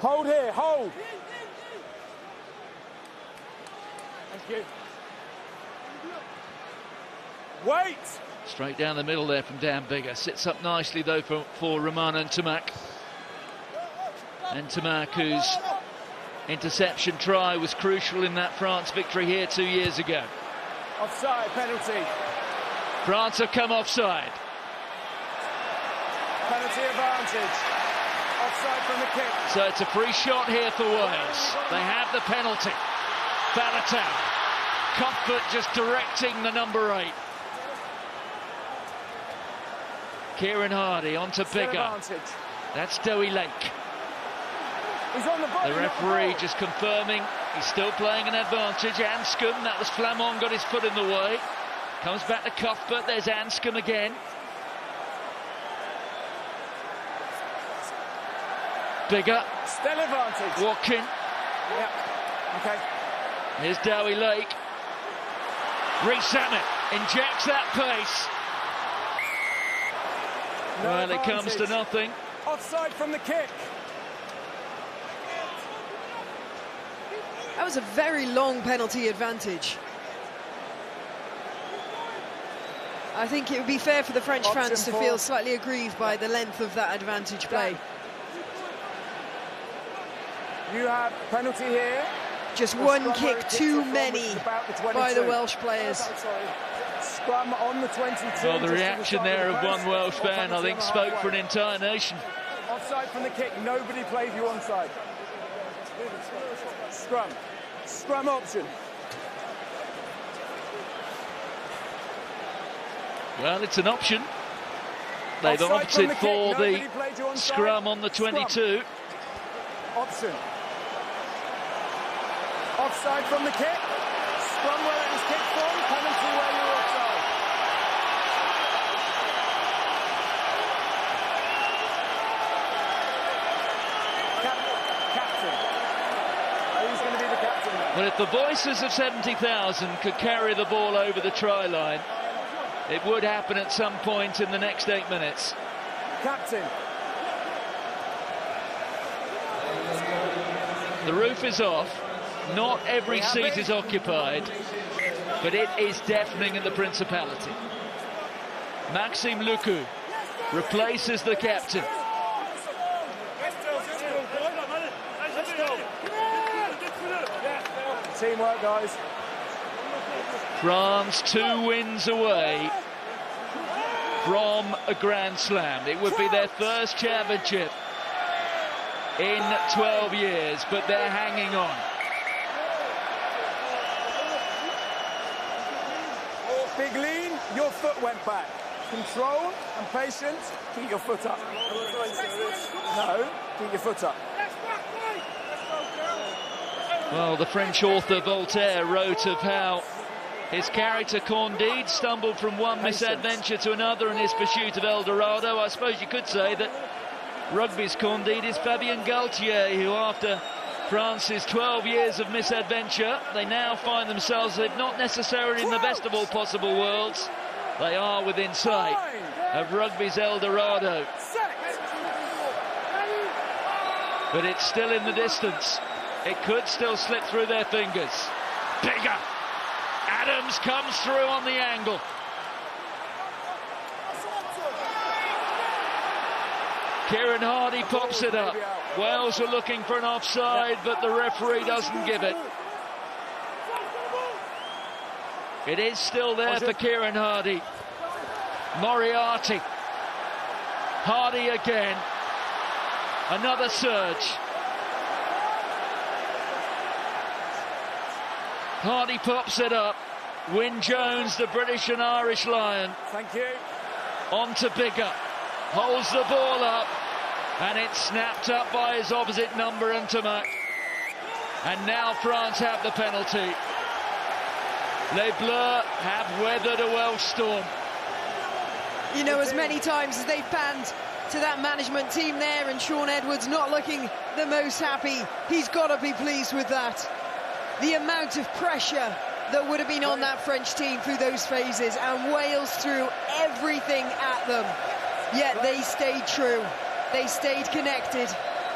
Hold here, hold. Thank you. Wait! Straight down the middle there from Dan Biggar. Sits up nicely though for Romain Ntamack. Ntamack, whose interception try was crucial in that France victory here 2 years ago. Offside, penalty. France have come offside. Penalty advantage. Offside from the kick. So it's a free shot here for Wales. They have the penalty. Faletau. Cuthbert just directing the number 8. Kieran Hardy onto Biggar. That's Dewi Lake. The referee just confirming he's still playing an advantage. Anscombe, that was Flamand, got his foot in the way. Comes back to Cuthbert, there's Anscombe again. Biggar. Still advantage. Watkin. Yep. Okay. Here's Dewi Lake. Rees-Zammit injects that pace. No well, advantage. It comes to nothing. Offside from the kick. That was a very long penalty advantage. I think it would be fair for the French fans to feel slightly aggrieved by the length of that advantage play. You have penalty here. Just one kick too many by the Welsh players. Scrum on the 22. Well, the reaction there of one Welsh fan, I think, spoke for an entire nation. Offside from the kick. Nobody plays you onside. Scrum. Scrum option. Well, it's an option. They've opted for the scrum on the 22. Option. Offside from the kick. Scrum where it was kicked from. Penalty where you're offside. Captain. Who's going to be the captain now? Well, if the voices of 70,000 could carry the ball over the try line, it would happen at some point in the next 8 minutes. Captain. The roof is off. Not every seat is occupied, but it is deafening in the Principality. Maxime Lucu replaces the captain. Teamwork, guys. France 2 wins away from a Grand Slam. It would be their first championship in 12 years, but they're hanging on. Big lean, your foot went back. Control and patience, keep your foot up. No, keep your foot up. Well, the French author Voltaire wrote of how his character Candide stumbled from one misadventure to another in his pursuit of El Dorado. I suppose you could say that rugby's Candide is Fabien Galtier, who after France's 12 years of misadventure, they now find themselves, if not necessarily in the best of all possible worlds, they are within sight of rugby's El Dorado. But it's still in the distance. It could still slip through their fingers. Biggar. Adams comes through on the angle. Kieran Hardy pops it up. Wales are looking for an offside, but the referee doesn't give it. It is still there for Kieran Hardy. Moriarty. Hardy again. Another surge. Hardy pops it up. Wyn Jones, the British and Irish Lion. Thank you. On to Biggar. Holds the ball up. And it's snapped up by his opposite number, Ntamack. And now France have the penalty. Les Bleus have weathered a Welsh storm. You know, as many times as they've panned to that management team there, and Shaun Edwards not looking the most happy, he's got to be pleased with that. The amount of pressure that would have been on that French team through those phases, and Wales threw everything at them. Yet they stayed true. They stayed connected,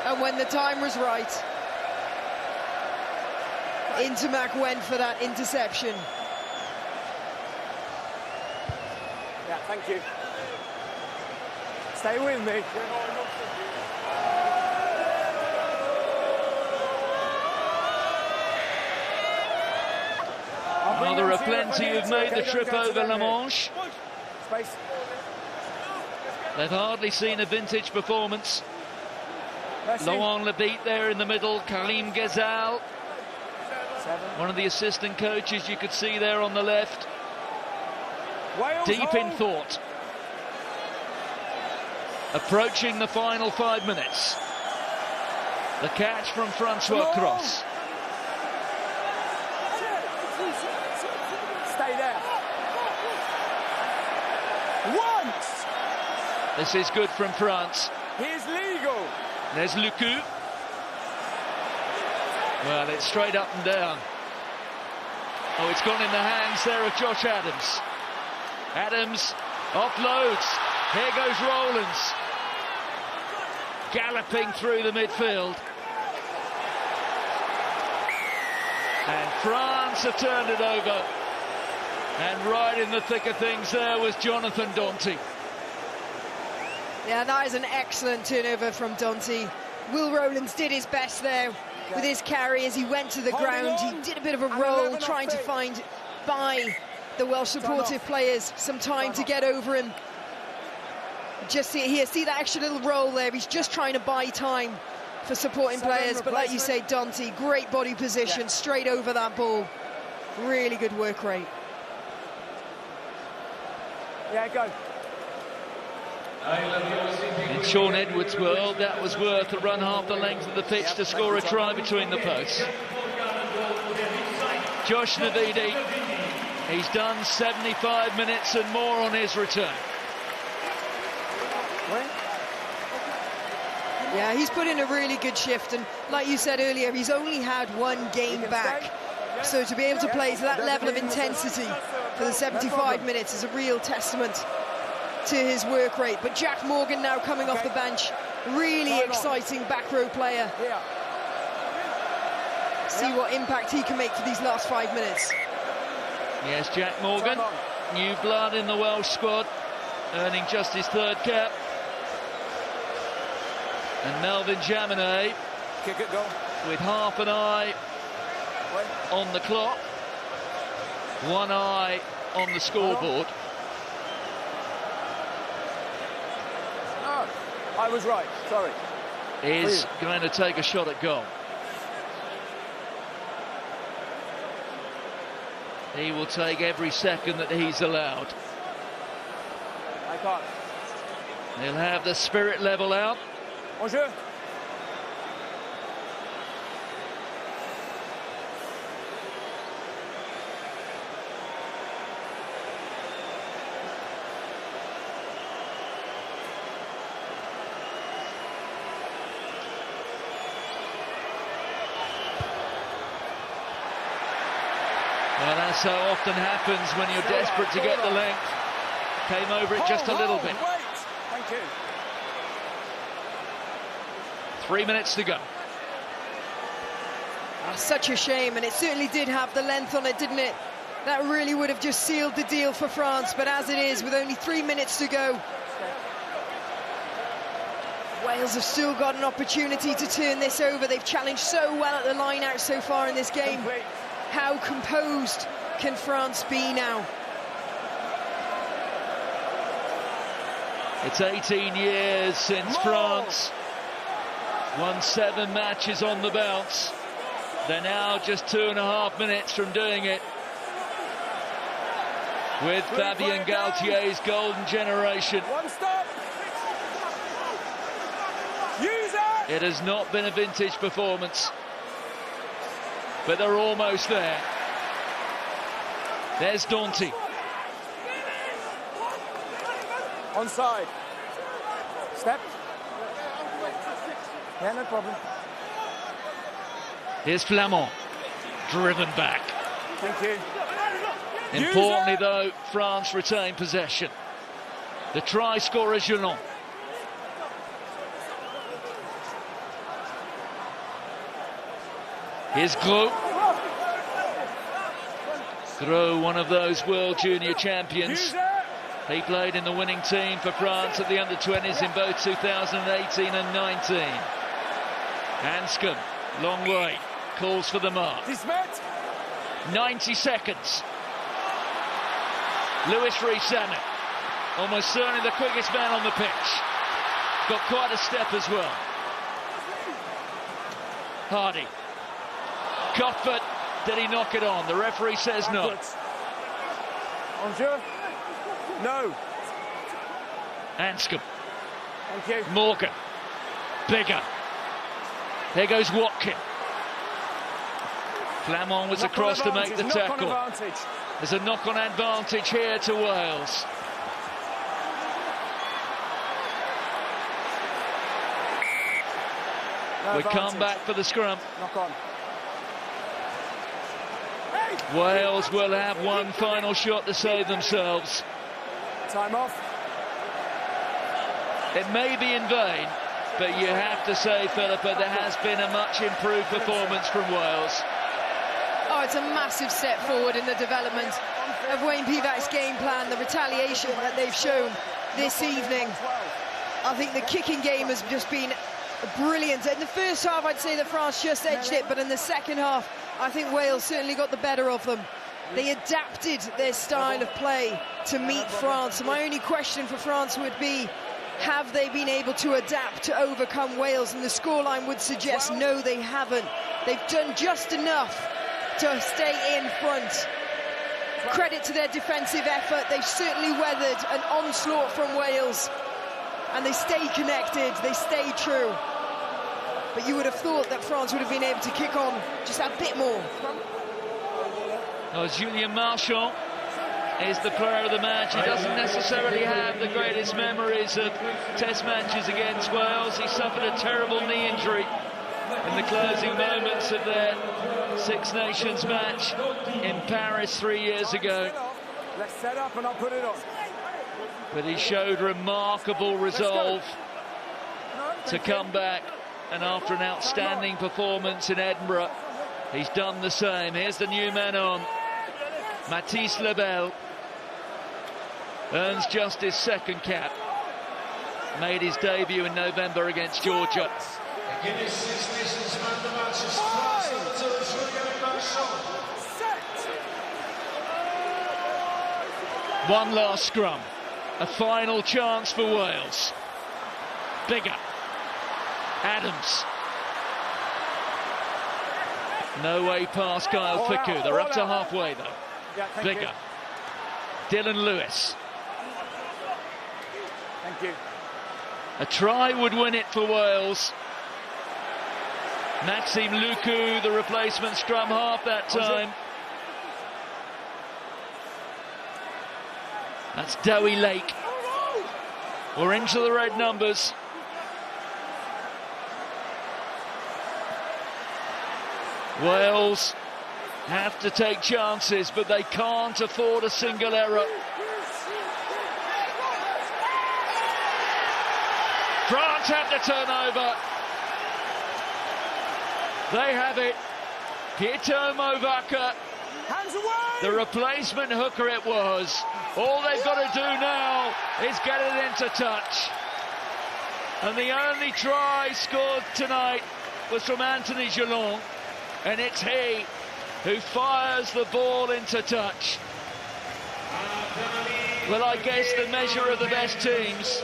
and when the time was right, Ntamack went for that interception. Yeah, thank you. Stay with me. Well, there are plenty who've made the trip over La Manche. Space. They've hardly seen a vintage performance. Laurent Lebitte there in the middle, Karim Ghezal. One of the assistant coaches you could see there on the left. Deep in thought. Approaching the final 5 minutes. The catch from Francois Cross. Stay there. Once! This is good from France. He's legal. There's Lucu. Well, it's straight up and down. Oh, it's gone in the hands there of Josh Adams. Adams offloads. Here goes Rowlands. Galloping through the midfield. And France have turned it over. And right in the thick of things there was Jonathan Danty. Yeah, that is an excellent turnover from Danty. Will Rowlands did his best there with his carry as he went to the ground. He did a bit of a roll, trying to buy the Welsh supportive players some time to get over him. Just see that extra little roll there. He's just trying to buy time for supporting players. But like you say, Danty, great body position, straight over that ball. Really good work rate. Yeah, go. In Shaun Edwards' world, that was worth a run half the length of the pitch to score a try between the posts. Josh Navidi, he's done 75 minutes and more on his return. Yeah, he's put in a really good shift, and like you said earlier, he's only had one game back. So to be able to play to that level of intensity for the 75 minutes is a real testament to his work rate. But Jack Morgan now coming off the bench, really exciting back row player. See what impact he can make for these last 5 minutes. Yes, Jack Morgan, new blood in the Welsh squad, earning just his third cap. And Melvin Jaminet, kick it, goal. With half an eye on the clock, one eye on the scoreboard. Oh, I was right, sorry. Is going to take a shot at goal. He will take every second that he's allowed. I can't. He'll have the spirit level out. Bonjour. Well, that's so often happens when you're desperate to get the length. Came over it just a little bit. Wait. Thank you. 3 minutes to go. Oh, such a shame, and it certainly did have the length on it, didn't it? That really would have just sealed the deal for France, but as it is, with only 3 minutes to go, Wales have still got an opportunity to turn this over. They've challenged so well at the line out so far in this game. How composed can France be now? It's 18 years since France won 7 matches on the bounce. They're now just 2.5 minutes from doing it with Fabien Galtier's golden generation. One stop. Use it. It has not been a vintage performance, but they're almost there. There's Danty. Onside. Step. Yeah, no problem. Here's Flamand, driven back. Thank you. Importantly, though, France retain possession. The try scorer, Gelon. Here's Gros. Gros, one of those World Junior champions. He played in the winning team for France at the under-20s in both 2018 and 19. Hanscom, long way, calls for the mark. 90 seconds. Louis Rees-Zammit, almost certainly the quickest man on the pitch. Got quite a step as well. Hardy. Cuthbert, did he knock it on? The referee says no. No. Hanscom. Thank you. Morgan. Bigger. There goes Watkin. Flamand was across to make the tackle. There's a knock-on advantage here to Wales. We come back for the scrum. Knock on. Wales will have one final shot to save themselves. Time off. It may be in vain, but you have to say, Philippa, there has been a much improved performance from Wales. Oh, it's a massive step forward in the development of Wayne Pivac's game plan, the retaliation that they've shown this evening. I think the kicking game has just been brilliant. In the first half, I'd say that France just edged it, but in the second half, I think Wales certainly got the better of them. They adapted their style of play to meet France. My only question for France would be, have they been able to adapt to overcome Wales? And the scoreline would suggest no, they haven't. They've done just enough to stay in front. Credit to their defensive effort. They've certainly weathered an onslaught from Wales, and they stayed connected, they stayed true. But you would have thought that France would have been able to kick on just a bit more. Oh, Julien Marchand is the player of the match. He doesn't necessarily have the greatest memories of test matches against Wales. He suffered a terrible knee injury in the closing moments of their Six Nations match in Paris 3 years ago. Let's set up and I'll put it on. But he showed remarkable resolve to come back, and after an outstanding performance in Edinburgh, he's done the same. Here's the new man on. Mathys Lebel earns just his second cap. Made his debut in November against Georgia. One last scrum. A final chance for Wales. Bigger. Adams. No way past Kyle Fickou. They're up to halfway, though. Yeah, Bigger. Dylan Lewis. Thank you. A try would win it for Wales. Maxime Lucu, the replacement scrum half that time. That's Dowie Lake. We're into the red numbers. Wales have to take chances, but they can't afford a single error. France have to turn over. They have it. Pieter Movaka, the replacement hooker it was. All they've got to do now is get it into touch. And the only try scored tonight was from Anthony Gelon, and it's he who fires the ball into touch. Well, I guess the measure of the best teams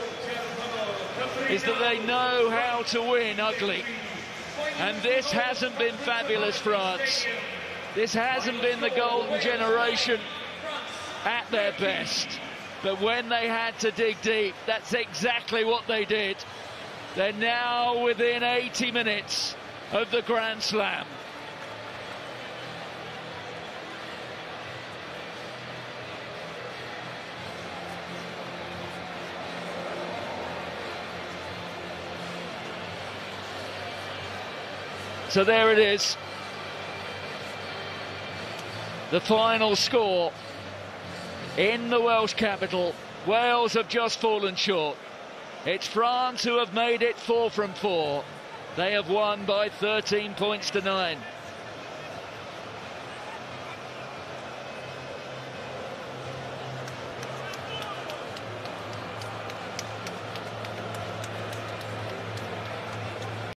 is that they know how to win ugly. And this hasn't been fabulous France. This hasn't been the golden generation at their best. But when they had to dig deep, that's exactly what they did. They're now within 80 minutes of the Grand Slam. So there it is. The final score in the Welsh capital. Wales have just fallen short. It's France who have made it 4 from 4. They have won by 13 points to 9.